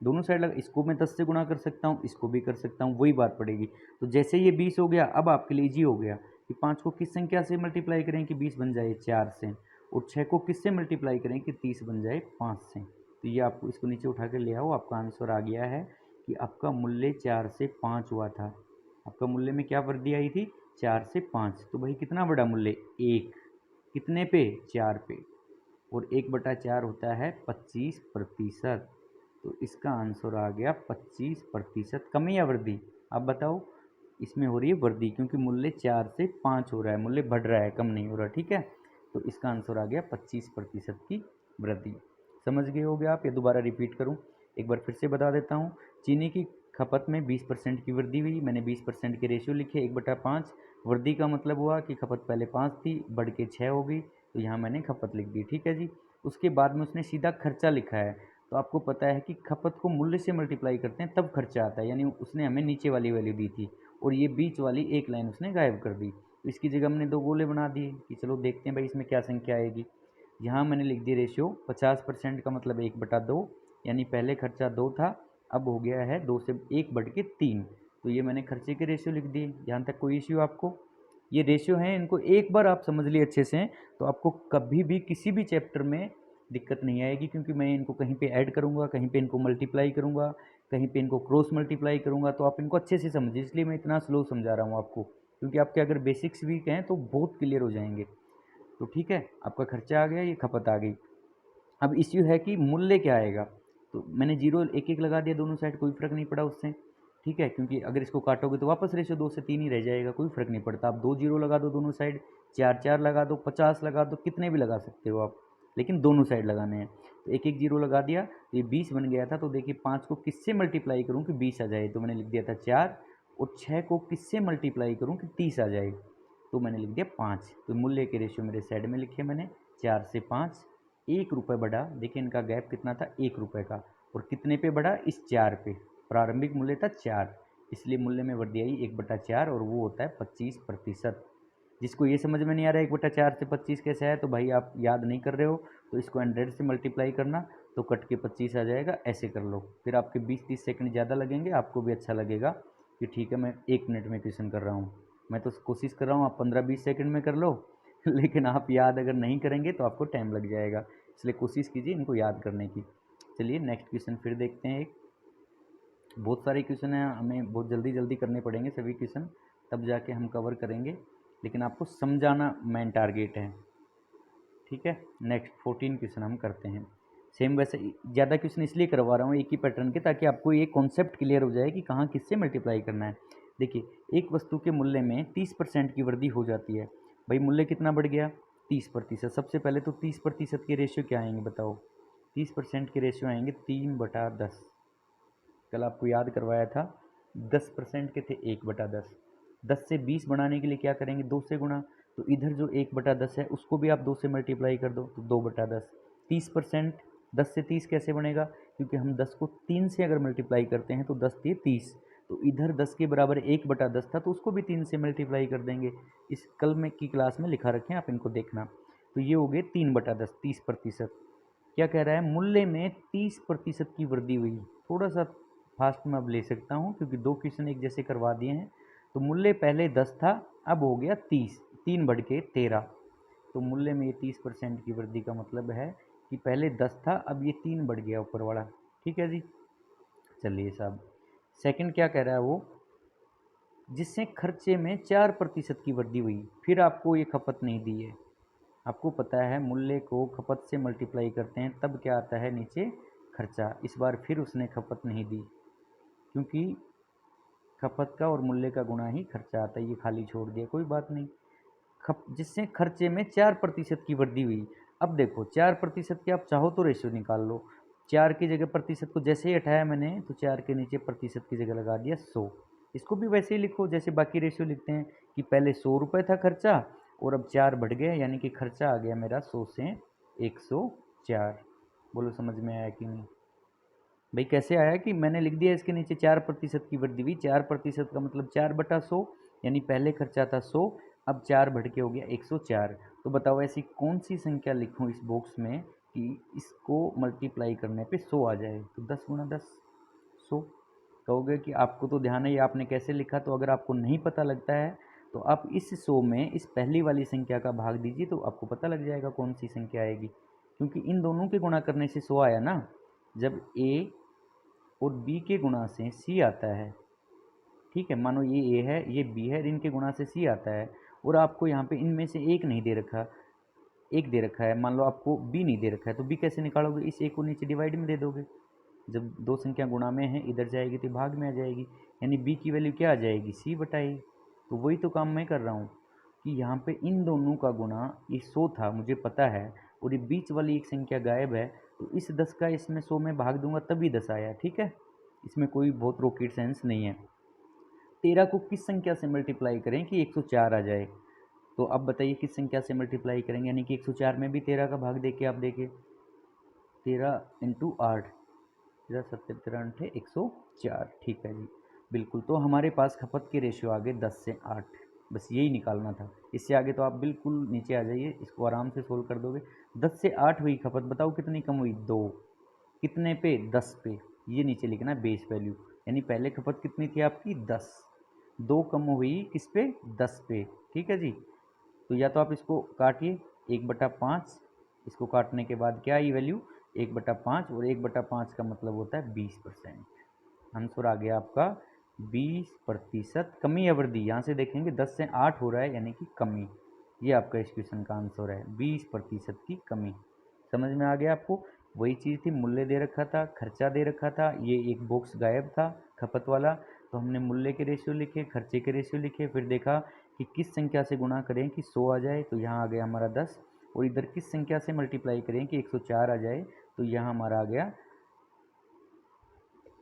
दोनों साइड लगा। इसको मैं 10 से गुणा कर सकता हूँ, इसको भी कर सकता हूँ, वही बात पड़ेगी। तो जैसे ये 20 हो गया, अब आपके लिए इजी हो गया कि 5 को किस संख्या से मल्टीप्लाई करें कि 20 बन जाए? 4 से। और 6 को किससे मल्टीप्लाई करें कि 30 बन जाए? 5 से। तो ये आपको इसको नीचे उठा कर ले आओ, आपका आंसर आ गया है कि आपका मूल्य 4 से 5 हुआ था। आपका मूल्य में क्या वृद्धि आई थी? 4 से 5। तो भाई कितना बड़ा मूल्य? 1। कितने पे? 4 पे। और 1/4 होता है 25%। तो इसका आंसर आ गया 25%। कमी या वृद्धि? आप बताओ। इसमें हो रही है वृद्धि, क्योंकि मूल्य 4 से 5 हो रहा है, मूल्य बढ़ रहा है, कम नहीं हो रहा, ठीक है। तो इसका आंसर आ गया 25% की वृद्धि। समझ गए होगे आप? ये दोबारा रिपीट करूं, एक बार फिर से बता देता हूं। चीनी की खपत में 20% की वृद्धि हुई, मैंने 20% के रेशियो लिखे 1/5। वृद्धि का मतलब हुआ कि खपत पहले 5 थी, बढ़ के 6 हो गई, तो यहाँ मैंने खपत लिख दी। ठीक है जी। उसके बाद में उसने सीधा खर्चा लिखा है। तो आपको पता है कि खपत को मूल्य से मल्टीप्लाई करते हैं तब खर्चा आता है, यानी उसने हमें नीचे वाली वैल्यू दी थी और ये बीच वाली एक लाइन उसने गायब कर दी। तो इसकी जगह हमने दो गोले बना दिए कि चलो देखते हैं भाई इसमें क्या संख्या आएगी। यहाँ मैंने लिख दी रेशियो 50% का मतलब 1/2, यानी पहले खर्चा 2 था, अब हो गया है 2 से 1/3। तो ये मैंने खर्चे के रेशियो लिख दिए। यहाँ तक कोई इश्यू आपको? ये रेशियो हैं, इनको एक बार आप समझ लिए अच्छे से तो आपको कभी भी किसी भी चैप्टर में दिक्कत नहीं आएगी, क्योंकि मैं इनको कहीं पे ऐड करूँगा, कहीं पे इनको मल्टीप्लाई करूँगा, कहीं पे इनको क्रॉस मल्टीप्लाई करूँगा, तो आप इनको अच्छे से समझिए। इसलिए मैं इतना स्लो समझा रहा हूँ आपको, क्योंकि आपके अगर बेसिक्स वीक हैं तो बहुत क्लियर हो जाएंगे। तो ठीक है, आपका खर्चा आ गया, ये खपत आ गई। अब इश्यू है कि मूल्य क्या आएगा। तो मैंने जीरो एक एक लगा दिया दोनों साइड, कोई फ़र्क नहीं पड़ा उससे। ठीक है, क्योंकि अगर इसको काटोगे तो वापस रेशियो 2 से 3 ही रह जाएगा, कोई फ़र्क नहीं पड़ता। आप 2 जीरो लगा दो दोनों साइड, 4 लगा दो, 50 लगा दो, कितने भी लगा सकते हो आप, लेकिन दोनों साइड लगाने हैं। तो एक एक जीरो लगा दिया तो ये 20 बन गया था। तो देखिए 5 को किससे मल्टीप्लाई करूँ कि 20 आ जाए, तो मैंने लिख दिया था 4, और 6 को किससे मल्टीप्लाई करूँ कि 30 आ जाए, तो मैंने लिख दिया 5। तो मूल्य के रेशियो मेरे साइड में लिखे मैंने 4 से 5, 1 रुपये बढ़ा। देखिए इनका गैप कितना था, 1 रुपये का, और कितने पे बढ़ा, इस 4 पे। प्रारंभिक मूल्य था 4, इसलिए मूल्य में वृद्धि आई 1/4, और वो होता है 25%। जिसको ये समझ में नहीं आ रहा है 1/4 से 25 कैसे है, तो भाई आप याद नहीं कर रहे हो, तो इसको 100 से मल्टीप्लाई करना, तो कट के 25 आ जाएगा। ऐसे कर लो, फिर आपके 20-30 सेकंड ज़्यादा लगेंगे, आपको भी अच्छा लगेगा कि ठीक है मैं 1 मिनट में क्वेश्चन कर रहा हूँ। मैं तो कोशिश कर रहा हूँ आप 15-20 सेकंड में कर लो लेकिन आप याद अगर नहीं करेंगे तो आपको टाइम लग जाएगा, इसलिए कोशिश कीजिए इनको याद करने की। चलिए नेक्स्ट क्वेश्चन फिर देखते हैं। एक बहुत सारे क्वेश्चन हैं, हमें बहुत जल्दी जल्दी करने पड़ेंगे सभी क्वेश्चन, तब जाके हम कवर करेंगे, लेकिन आपको समझाना मेन टारगेट है। ठीक है, नेक्स्ट 14 क्वेश्चन हम करते हैं। सेम वैसे ज़्यादा क्वेश्चन इसलिए करवा रहा हूँ एक ही पैटर्न के, ताकि आपको ये कॉन्सेप्ट क्लियर हो जाए कि कहाँ किससे मल्टीप्लाई करना है। देखिए एक वस्तु के मूल्य में 30% की वृद्धि हो जाती है। भाई मूल्य कितना बढ़ गया, 30%। सबसे पहले तो 30% के रेशियो क्या आएंगे बताओ। 30% के रेशियो आएंगे 3/10। कल आपको याद करवाया था 10% के थे 1/10। 10 से 20 बढ़ाने के लिए क्या करेंगे, 2 से गुणा। तो इधर जो 1/10 है उसको भी आप 2 से मल्टीप्लाई कर दो, तो 2/10। 30%, 10 से 30 कैसे बनेगा, क्योंकि हम 10 को 3 से अगर मल्टीप्लाई करते हैं तो 10 दिए 30। तो इधर 10 के बराबर 1/10 था, तो उसको भी 3 से मल्टीप्लाई कर देंगे। इस कल में की क्लास में लिखा रखे हैं, आप इनको देखना। तो ये हो गए 3/10, 30%। क्या कह रहा है, मूल्य में 30% की वृद्धि हुई। थोड़ा सा फास्ट में अब ले सकता हूँ, क्योंकि दो क्वेश्चन एक जैसे करवा दिए हैं। तो मूल्य पहले 10 था, अब हो गया 30, 3 बढ़ के 13। तो मूल्य में ये 30% की वृद्धि का मतलब है कि पहले 10 था, अब ये 3 बढ़ गया ऊपर वाला। ठीक है जी। चलिए साहब, सेकंड क्या कह रहा है वो, जिससे खर्चे में 4% की वृद्धि हुई। फिर आपको ये खपत नहीं दी है। आपको पता है मूल्य को खपत से मल्टीप्लाई करते हैं तब क्या आता है नीचे, खर्चा। इस बार फिर उसने खपत नहीं दी, क्योंकि खपत का और मूल्य का गुणा ही खर्चा आता है। ये खाली छोड़ दिया, कोई बात नहीं। जिससे खर्चे में 4% की वृद्धि हुई। अब देखो 4% के आप चाहो तो रेशियो निकाल लो। 4 की जगह प्रतिशत को जैसे ही हटाया मैंने, तो 4 के नीचे प्रतिशत की जगह लगा दिया 100। इसको भी वैसे ही लिखो जैसे बाकी रेशियो लिखते हैं, कि पहले 100 रुपये था खर्चा, और अब 4 बढ़ गया, यानी कि खर्चा आ गया मेरा 100 से 104। बोलो समझ में आया कि नहीं भाई। कैसे आया कि मैंने लिख दिया इसके नीचे 4% की वृद्धि हुई। 4% का मतलब 4/100, यानी पहले खर्चा था 100, अब 4 बढ़ के हो गया 104। तो बताओ ऐसी कौन सी संख्या लिखूं इस बॉक्स में कि इसको मल्टीप्लाई करने पे 100 आ जाए। तो 10 गुणा 10, 100। कहोगे कि आपको तो ध्यान है ये आपने कैसे लिखा, तो अगर आपको नहीं पता लगता है तो आप इस 100 में इस पहली वाली संख्या का भाग दीजिए, तो आपको पता लग जाएगा कौन सी संख्या आएगी। क्योंकि इन दोनों के गुणा करने से 100 आया ना। जब ए और बी के गुणा से सी आता है, ठीक है, मानो ये ए है ये बी है, इनके गुणा से सी आता है, और आपको यहाँ पे इनमें से एक नहीं दे रखा, एक दे रखा है। मान लो आपको बी नहीं दे रखा है, तो बी कैसे निकालोगे, इस एक को नीचे डिवाइड में दे दोगे। जब दो संख्या गुणा में है, इधर जाएगी तो भाग में आ जाएगी, यानी बी की वैल्यू क्या आ जाएगी, सी बटाई। तो वही तो काम मैं कर रहा हूँ कि यहाँ पे इन दोनों का गुणा ये 100 था मुझे पता है, और ये बीच वाली एक संख्या गायब है, तो इस 10 का इसमें 100 में भाग दूंगा तभी 10 आया। ठीक है, इसमें कोई बहुत रॉकेट साइंस नहीं है। 13 को किस संख्या से मल्टीप्लाई करें कि 104 आ जाए? तो अब बताइए किस संख्या से मल्टीप्लाई करेंगे, यानी कि 104 में भी 13 का भाग देके आप देखिए, 13 इंटू 8, 13 सत्तर 13 अंठे 104। ठीक है जी, बिल्कुल। तो हमारे पास खपत के रेशियो आ गए 10 से 8, बस यही निकालना था। इससे आगे तो आप बिल्कुल नीचे आ जाइए, इसको आराम से सोल्व कर दोगे। 10 से 8 हुई खपत, बताओ कितनी कम हुई? 2। कितने पे? 10 पे। ये नीचे लिखना है बेस वैल्यू, यानी पहले खपत कितनी थी आपकी? 10। 2 कम हुई किस पे? 10 पे। ठीक है जी। तो या तो आप इसको काटिए 1/5, इसको काटने के बाद क्या आई वैल्यू? 1/5, और 1/5 का मतलब होता है 20%। आंसर आ गया आपका 20%। कमी या वृद्धि, यहाँ से देखेंगे 10 से 8 हो रहा है यानी कि कमी। ये आपका इस क्वेश्चन का आंसर है, 20% की कमी। समझ में आ गया आपको? वही चीज़ थी, मूल्य दे रखा था, खर्चा दे रखा था, ये एक बॉक्स गायब था खपत वाला, तो हमने मूल्य के रेशियो लिखे, खर्चे के रेशियो लिखे, फिर देखा कि किस संख्या से गुणा करें कि 100 आ जाए, तो यहाँ आ गया हमारा 10, और इधर किस संख्या से मल्टीप्लाई करें कि 104 आ जाए, तो यहाँ हमारा आ गया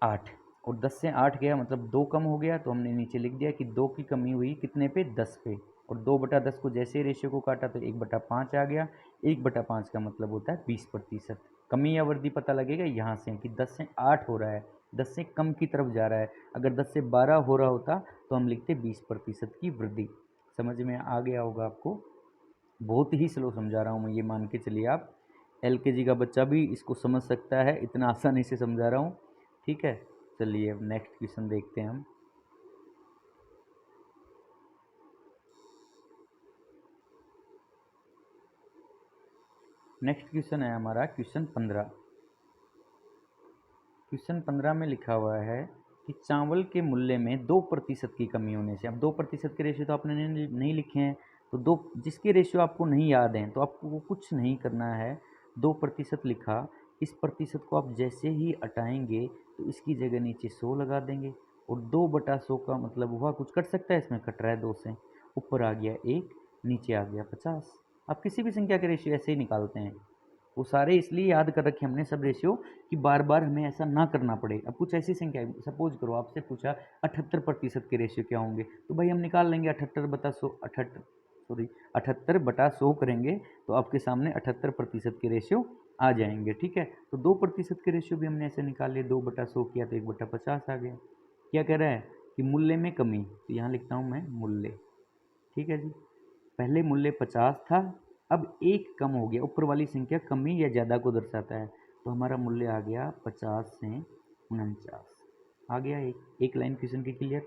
8। और 10 से 8 गया मतलब 2 कम हो गया, तो हमने नीचे लिख दिया कि 2 की कमी हुई कितने पे? 10 पे। और 2/10 को जैसे रेशियो को काटा तो 1/5 आ गया। 1/5 का मतलब होता है 20%। कमी या वृद्धि पता लगेगा यहाँ से कि 10 से 8 हो रहा है, 10 से कम की तरफ जा रहा है। अगर 10 से 12 हो रहा होता तो हम लिखते 20% की वृद्धि। समझ में आ गया होगा आपको? बहुत ही स्लो समझा रहा हूँ मैं, ये मान के चलिए आप। LKG का बच्चा भी इसको समझ सकता है, इतना आसानी से समझा रहा हूँ। ठीक है, चलिए अब नेक्स्ट क्वेश्चन देखते हैं हम। नेक्स्ट क्वेश्चन है हमारा क्वेश्चन 15। क्वेश्चन 15 में लिखा हुआ है कि चावल के मूल्य में 2% की कमी होने से, अब 2% के रेशियो तो आपने नहीं लिखे हैं, तो दो जिसके रेशियो आपको नहीं याद हैं तो आपको कुछ नहीं करना है। 2% लिखा, इस प्रतिशत को आप जैसे ही हटाएंगे तो इसकी जगह नीचे 100 लगा देंगे, और 2/100 का मतलब हुआ, कुछ कट सकता है इसमें? कट रहा है 2 से, ऊपर आ गया 1, नीचे आ गया 50। आप किसी भी संख्या के रेशियो ऐसे ही निकालते हैं, वो सारे इसलिए याद कर रखे हमने सब रेशियो कि बार बार हमें ऐसा ना करना पड़े। अब कुछ ऐसी संख्या, सपोज करो आपसे पूछा 78% के रेशियो क्या होंगे, तो भाई हम निकाल लेंगे 78/100, 78/100 करेंगे तो आपके सामने 78% के रेशियो आ जाएंगे। ठीक है, तो 2% के रेशियो भी हमने ऐसे निकाल लिए, 2/100 किया तो 1/50 आ गया। क्या कह रहा है कि मूल्य में कमी, तो यहाँ लिखता हूँ मैं मूल्य। ठीक है जी, पहले मूल्य 50 था, अब 1 कम हो गया, ऊपर वाली संख्या कमी या ज़्यादा को दर्शाता है, तो हमारा मूल्य आ गया 50 से 49 आ गया। एक लाइन क्वेश्चन की क्लियर।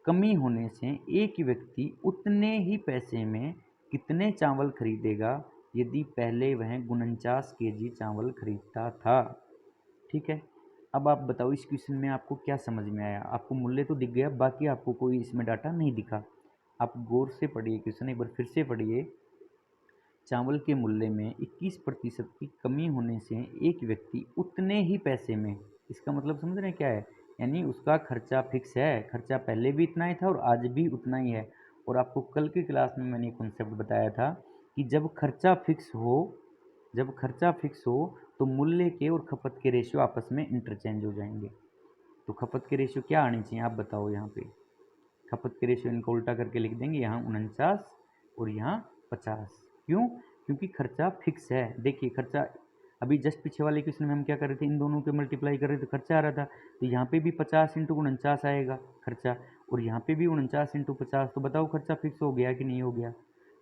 कमी होने से एक व्यक्ति उतने ही पैसे में कितने चावल खरीदेगा यदि पहले वह 49 kg चावल खरीदता था? ठीक है, अब आप बताओ इस क्वेश्चन में आपको क्या समझ में आया? आपको मूल्य तो दिख गया, बाकी आपको कोई इसमें डाटा नहीं दिखा। आप गौर से पढ़िए क्वेश्चन, एक बार फिर से पढ़िए। चावल के मूल्य में 21% की कमी होने से एक व्यक्ति उतने ही पैसे में, इसका मतलब समझ रहे हैं क्या है? यानी उसका खर्चा फिक्स है, खर्चा पहले भी इतना ही था और आज भी उतना ही है। और आपको कल की क्लास में मैंने कॉन्सेप्ट बताया था कि जब खर्चा फिक्स हो तो मूल्य के और खपत के रेशियो आपस में इंटरचेंज हो जाएंगे। तो खपत के रेशियो क्या आने चाहिए आप बताओ? यहाँ पे खपत के रेशियो इनको उल्टा करके लिख देंगे, यहाँ 49 और यहाँ 50। क्यों? क्योंकि खर्चा फिक्स है। देखिए खर्चा, अभी जस्ट पीछे वाले क्वेश्चन में हम क्या कर रहे थे, इन दोनों के मल्टीप्लाई कर रहे थे, खर्चा आ रहा था, तो यहाँ पे भी 50 इंटू 49 आएगा खर्चा, और यहाँ पे भी 49 इंटू 50। तो बताओ खर्चा फिक्स हो गया कि नहीं हो गया?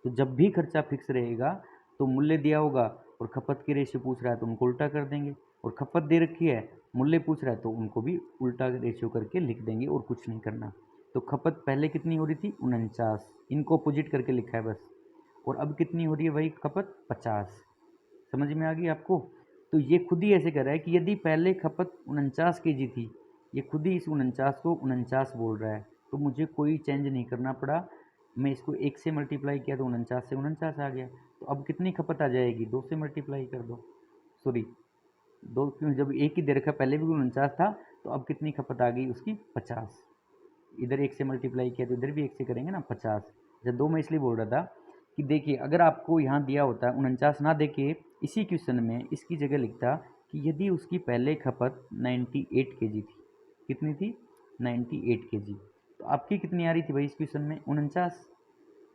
तो जब भी खर्चा फिक्स रहेगा तो मूल्य दिया होगा और खपत की रेशियो पूछ रहा है तो उनको उल्टा कर देंगे, और खपत दे रखी है, मूल्य पूछ रहा है तो उनको भी उल्टा रेशियो करके लिख देंगे, और कुछ नहीं करना। तो खपत पहले कितनी हो रही थी? 49, इनको अपोजिट करके लिखा है बस। और अब कितनी हो रही है वही खपत? 50। समझ में आ गई आपको? तो ये खुद ही ऐसे कर रहा है कि यदि पहले खपत 49 kg थी, ये खुद ही इस 49 को 49 बोल रहा है, तो मुझे कोई चेंज नहीं करना पड़ा। मैं इसको 1 से मल्टीप्लाई किया तो 49 से 49 आ गया। तो अब कितनी खपत आ जाएगी? 2 से मल्टीप्लाई कर दो, सॉरी 2 क्यों, जब एक ही दे रखा, पहले भी 49 था, तो अब कितनी खपत आ गई उसकी? 50। इधर 1 से मल्टीप्लाई किया तो इधर भी 1 से करेंगे ना, 50। जब 2 मैं इसलिए बोल रहा था कि देखिए अगर आपको यहाँ दिया होता 49 ना देके इसी क्वेश्चन में इसकी जगह लिखता कि यदि उसकी पहले खपत 98 kg थी, कितनी थी? 98 kg, तो तो आपकी कितनी आ रही थी भाई इस क्वेश्चन में? 49।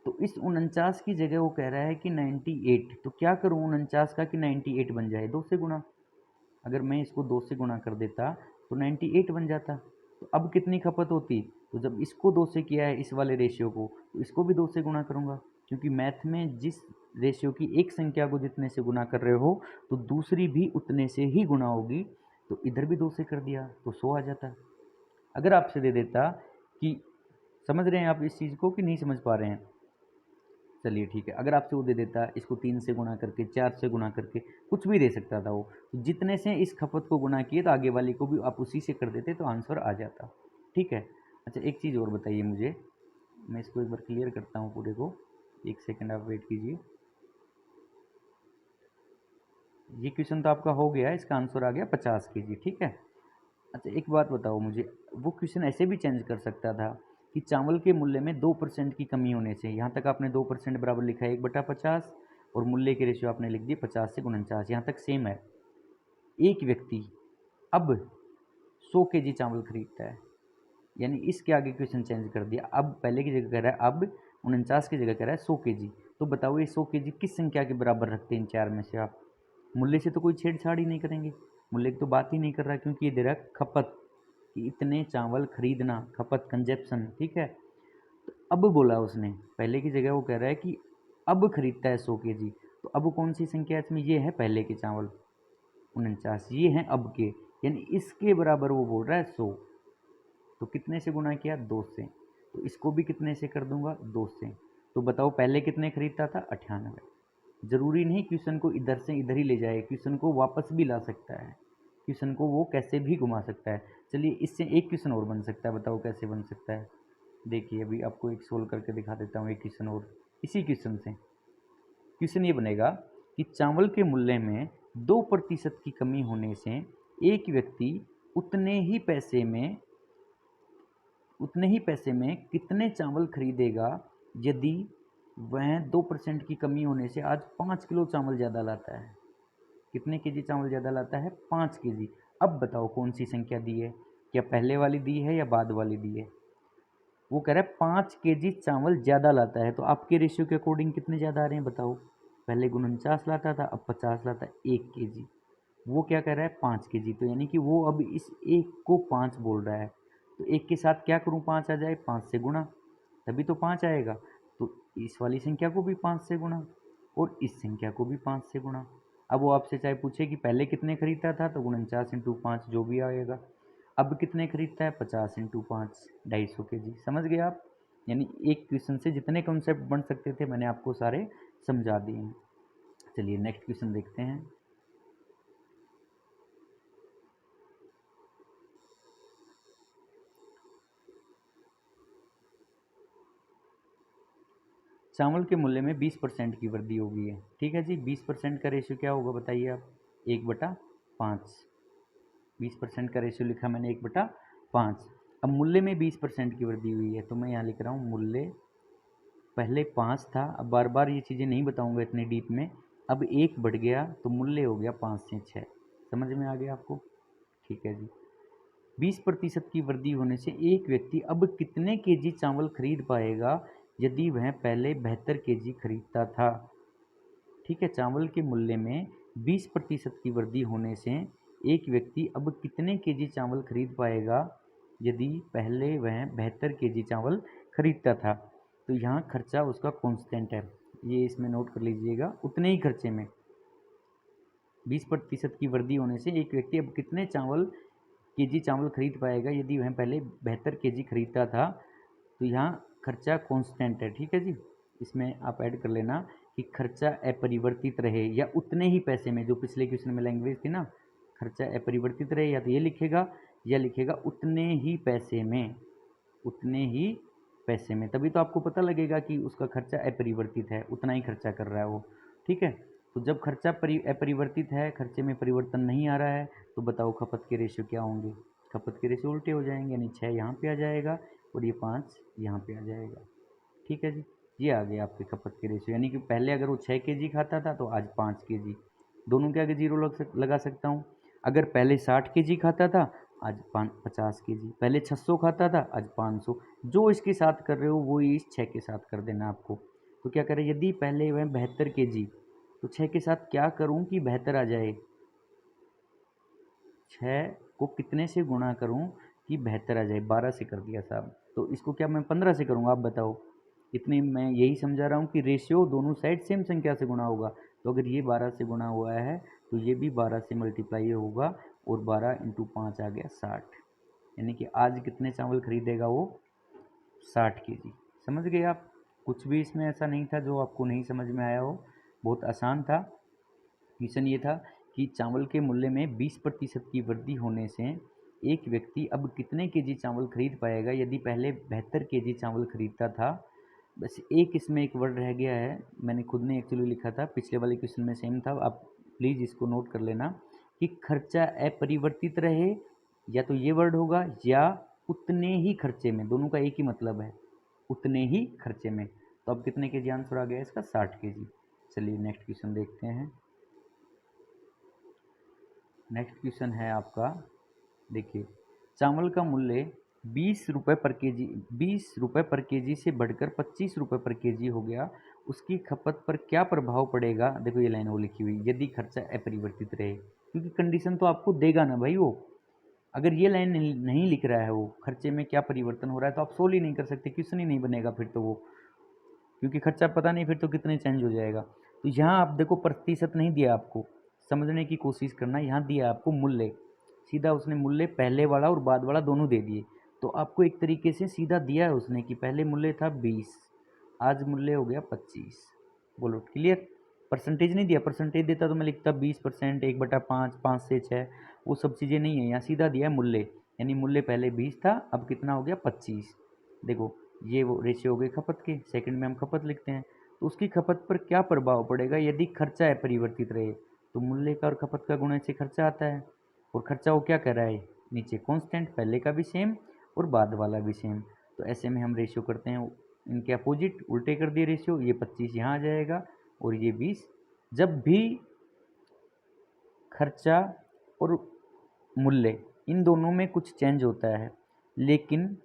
तो इस 49 की जगह वो कह रहा है कि 98। तो क्या करूँ 49 का कि 98 बन जाए? 2 से गुणा। अगर मैं इसको 2 से गुणा कर देता तो 98 बन जाता। तो अब कितनी खपत होती? तो जब इसको 2 से किया है इस वाले रेशियो को, तो इसको भी 2 से गुणा करूँगा, क्योंकि मैथ में जिस रेशियो की एक संख्या को जितने से गुणा कर रहे हो तो दूसरी भी उतने से ही गुणा होगी। तो इधर भी 2 से कर दिया तो 100 आ जाता। अगर आपसे दे देता कि, समझ रहे हैं आप इस चीज़ को कि नहीं समझ पा रहे हैं? चलिए ठीक है, अगर आपसे वो दे देता इसको 3 से गुणा करके, 4 से गुणा करके, कुछ भी दे सकता था वो, तो जितने से इस खपत को गुणा किए तो आगे वाली को भी आप उसी से कर देते तो आंसर आ जाता। ठीक है। अच्छा एक चीज़ और बताइए मुझे, मैं इसको एक बार क्लियर करता हूँ पूरे को, एक सेकंड आप वेट कीजिए। ये क्वेश्चन तो आपका हो गया, इसका आंसर आ गया 50 kg। ठीक है। अच्छा एक बात बताओ मुझे, वो क्वेश्चन ऐसे भी चेंज कर सकता था कि चावल के मूल्य में 2% की कमी होने से, यहाँ तक आपने 2% बराबर लिखा है 1/50, और मूल्य के रेशियो आपने लिख दिए 50 से 49, यहाँ तक सेम है। एक व्यक्ति अब 100 kg चावल खरीदता है, यानी इसके आगे क्वेश्चन चेंज कर दिया। अब पहले की जगह कह रहा है, अब 49 की जगह कह रहा है 100 kg। तो बताओ ये 100 kg किस संख्या के बराबर रखते हैं इन चार में से आप? मूल्य से तो कोई छेड़छाड़ ही नहीं करेंगे, मूल्य की तो बात ही नहीं कर रहा, क्योंकि ये दे रहा है खपत कि इतने चावल खरीदना, खपत कंजप्शन। ठीक है। तो अब बोला उसने, पहले की जगह वो कह रहा है कि अब खरीदता है 100 kg, तो अब कौन सी संख्या है इसमें? ये है पहले के चावल 49, ये हैं अब के, यानी इसके बराबर वो बोल रहा है 100। तो कितने से गुणा किया? 2 से। तो इसको भी कितने से कर दूंगा? 2 से। तो बताओ पहले कितने खरीदता था? 98। जरूरी नहीं क्वेश्चन को इधर से इधर ही ले जाए, क्वेश्चन को वापस भी ला सकता है, क्वेश्चन को वो कैसे भी घुमा सकता है। चलिए इससे एक क्वेश्चन और बन सकता है, बताओ कैसे बन सकता है? देखिए अभी आपको एक सोल्व करके दिखा देता हूँ एक क्वेश्चन और, इसी क्वेश्चन से। क्वेश्चन ये बनेगा कि चावल के मूल्य में 2% की कमी होने से एक व्यक्ति उतने ही पैसे में कितने चावल खरीदेगा यदि वह 2% की कमी होने से आज 5 किलो चावल ज़्यादा लाता है? कितने केजी चावल ज़्यादा लाता है? 5 kg। अब बताओ कौन सी संख्या दी है, क्या पहले वाली दी है या बाद वाली दी है? वो कह रहा है 5 kg चावल ज़्यादा लाता है, तो आपके रेशियो के अकॉर्डिंग कितने ज़्यादा आ रहे हैं बताओ? पहले 49 लाता था, अब 50 लाता है, 1 kg। वो क्या कह रहा है? 5 kg। तो यानी कि वो अब इस एक को 5 बोल रहा है, तो एक के साथ क्या करूँ 5 आ जाए? 5 से गुणा, तभी तो 5 आएगा। तो इस वाली संख्या को भी 5 से गुणा और इस संख्या को भी 5 से गुणा। अब वो आपसे चाहे पूछे कि पहले कितने खरीदता था, तो 49 इंटू 5 जो भी आएगा। अब कितने खरीदता है? 50 इंटू 5, 250 kg। समझ गए आप? यानी एक क्वेश्चन से जितने कॉन्सेप्ट बन सकते थे मैंने आपको सारे समझा दिए हैं। चलिए नेक्स्ट क्वेश्चन देखते हैं। चावल के मूल्य में 20% की वृद्धि हो गई है। ठीक है जी, 20% का रेशियो क्या होगा बताइए आप? 1/5। 20% का रेशियो लिखा मैंने 1/5। अब मूल्य में 20% की वृद्धि हुई है, तो मैं यहाँ लिख रहा हूँ मूल्य, पहले 5 था, अब बार बार ये चीज़ें नहीं बताऊँगा इतने डीप में। अब 1 बढ़ गया तो मूल्य हो गया 5 से 6। समझ में आ गया आपको? ठीक है जी। 20% की वृद्धि होने से एक व्यक्ति अब कितने केजी चावल खरीद पाएगा यदि वह पहले 72 केजी खरीदता था? ठीक है, चावल के मूल्य में 20% की वृद्धि होने से एक व्यक्ति अब कितने केजी चावल खरीद पाएगा यदि पहले वह 72 केजी चावल खरीदता था? तो यहाँ खर्चा उसका कांस्टेंट है, ये इसमें नोट कर लीजिएगा। उतने ही खर्चे में 20% की वृद्धि होने से एक व्यक्ति अब कितने केजी चावल खरीद पाएगा यदि वह पहले 72 केजी खरीदता था? तो यहाँ खर्चा कांस्टेंट है। ठीक है जी, इसमें आप ऐड कर लेना कि खर्चा अपरिवर्तित रहे या उतने ही पैसे में, जो पिछले क्वेश्चन में लैंग्वेज थी ना, खर्चा अपरिवर्तित रहे, या तो ये लिखेगा या लिखेगा उतने ही पैसे में, उतने ही पैसे में। तभी तो आपको पता लगेगा कि उसका खर्चा अपरिवर्तित है, उतना ही खर्चा कर रहा है वो। ठीक है। तो जब खर्चा अपरिवर्तित है, खर्चे में परिवर्तन नहीं आ रहा है, तो बताओ खपत के रेशियो क्या होंगे? खपत के रेशियो उल्टे हो जाएंगे, यानी 6 यहाँ पे आ जाएगा और ये 5 यहाँ पे आ जाएगा। ठीक है जी, ये आ गया आपके खपत के रेशियो, यानी कि पहले अगर वो 6 केजी खाता था तो आज 5 केजी। दोनों के आगे जीरो लगा सकता हूँ। अगर पहले 60 केजी खाता था आज 50 केजी। पहले 600 खाता था, आज 500। जो इसके साथ कर रहे हो वो इस 6 के साथ कर देना आपको। तो क्या करें, यदि पहले वह 72 केजी, तो 6 के साथ क्या करूं कि 72 आ जाए। 6 को कितने से गुणा करूं कि 72 आ जाए। 12 से कर दिया साहब। तो इसको क्या मैं 15 से करूंगा, आप बताओ। इतने मैं यही समझा रहा हूँ कि रेशियो दोनों साइड सेम संख्या से गुणा होगा। तो अगर ये 12 से गुणा हुआ है तो ये भी 12 से मल्टीप्लाई होगा, और 12 इंटू 5 आ गया 60। यानी कि आज कितने चावल खरीदेगा वो, 60 केजी। समझ गए आप। कुछ भी इसमें ऐसा नहीं था जो आपको नहीं समझ में आया हो, बहुत आसान था। क्वेश्चन ये था कि चावल के मूल्य में 20% की वृद्धि होने से एक व्यक्ति अब कितने केजी चावल खरीद पाएगा। यदि पहले 72 केजी चावल खरीदता था। बस एक इसमें एक वर्ड रह गया है, मैंने खुद ने एक्चुअली लिखा था, पिछले वाले क्वेश्चन में सेम था, आप प्लीज़ इसको नोट कर लेना कि खर्चा अपरिवर्तित रहे, या तो ये वर्ड होगा, या उतने ही खर्चे में, दोनों का एक ही मतलब है, उतने ही खर्चे में। तो अब कितने केजी आंसर आ गया इसका, 60 केजी। चलिए नेक्स्ट क्वेश्चन देखते हैं। नेक्स्ट क्वेश्चन है आपका, देखिए, चावल का मूल्य 20 रुपये पर केजी, 20 रुपये पर केजी से बढ़कर 25 रुपये पर केजी हो गया, उसकी खपत पर क्या प्रभाव पड़ेगा। देखो ये लाइन वो लिखी हुई, यदि खर्चा अपरिवर्तित रहे, क्योंकि कंडीशन तो आपको देगा ना भाई वो। अगर ये लाइन नहीं लिख रहा है वो, खर्चे में क्या परिवर्तन हो रहा है, तो आप सोल्व ही नहीं कर सकते, क्वेश्चन ही नहीं बनेगा फिर तो वो, क्योंकि खर्चा पता नहीं फिर तो कितने चेंज हो जाएगा। तो यहाँ आप देखो प्रतिशत नहीं दिया आपको, समझने की कोशिश करना। यहाँ दिया आपको मूल्य, सीधा उसने मूल्य पहले वाला और बाद वाला दोनों दे दिए। तो आपको एक तरीके से सीधा दिया है उसने कि पहले मूल्य था 20, आज मूल्य हो गया 25। बोलो क्लियर। परसेंटेज नहीं दिया, परसेंटेज देता तो मैं लिखता 20%, 1/5, 5 से 6, वो सब चीज़ें नहीं है। यहाँ सीधा दिया है मूल्य, यानी मूल्य पहले 20 था, अब कितना हो गया 25। देखो ये वो रेशियो हो गई खपत के, सेकंड में हम खपत लिखते हैं। तो उसकी खपत पर क्या प्रभाव पड़ेगा यदि खर्चा अपरिवर्तित रहे। तो मूल्य का और खपत का गुणा से खर्चा आता है, और खर्चा वो क्या कर रहा है, नीचे कांस्टेंट, पहले का भी सेम और बाद वाला भी सेम। तो ऐसे में हम रेशियो करते हैं इनके अपोजिट, उल्टे कर दिए रेशियो, ये 25 यहाँ आ जाएगा और ये 20। जब भी खर्चा और मूल्य इन दोनों में कुछ चेंज होता है, लेकिन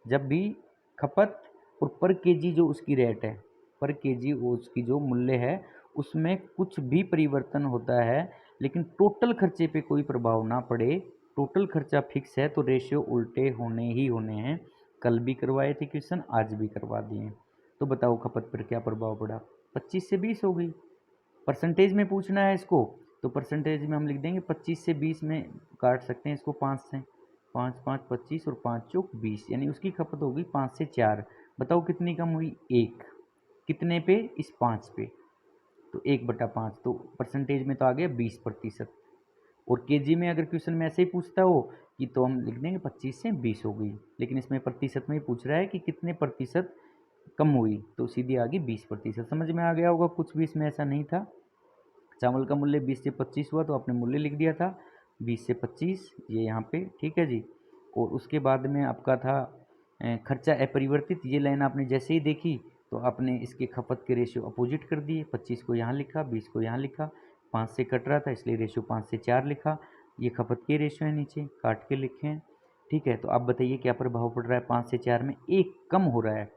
जब भी खपत और पर केजी जो उसकी रेट है, पर केजी वो उसकी जो मूल्य है, उसमें कुछ भी परिवर्तन होता है, लेकिन टोटल खर्चे पे कोई प्रभाव ना पड़े, टोटल खर्चा फिक्स है, तो रेशियो उल्टे होने ही होने हैं। कल भी करवाए थे क्वेश्चन, आज भी करवा दिए। तो बताओ खपत पर क्या प्रभाव पड़ा, 25 से 20 हो गई। परसेंटेज में पूछना है इसको, तो परसेंटेज में हम लिख देंगे 25 से 20 में काट सकते हैं इसको 5 से, 5 5 25 और 5 चौक 20, यानी उसकी खपत होगी 5 से 4। बताओ कितनी कम हुई, 1। कितने पे, इस 5 पे, तो 1/5। तो परसेंटेज में तो आ गया 20%। और केजी में अगर क्वेश्चन में ऐसे ही पूछता हो कि, तो हम लिख देंगे 25 से 20 हो गई, लेकिन इसमें प्रतिशत में ही पूछ रहा है कि कितने प्रतिशत कम हुई, तो सीधी आ गई 20%। समझ में आ गया होगा, कुछ भी इसमें ऐसा नहीं था। चावल का मूल्य 20 से 25 हुआ, तो आपने मूल्य लिख दिया था 20 से 25, ये यहाँ पे ठीक है जी। और उसके बाद में आपका था खर्चा अपरिवर्तित, ये लाइन आपने जैसे ही देखी तो आपने इसके खपत के रेशियो अपोजिट कर दिए, 25 को यहाँ लिखा, 20 को यहाँ लिखा, 5 से कट रहा था इसलिए रेशियो 5 से 4 लिखा। ये खपत के रेशियो है, नीचे काट के लिखे हैं, ठीक है। तो आप बताइए क्या प्रभाव पड़ रहा है, 5 से 4 में एक कम हो रहा है,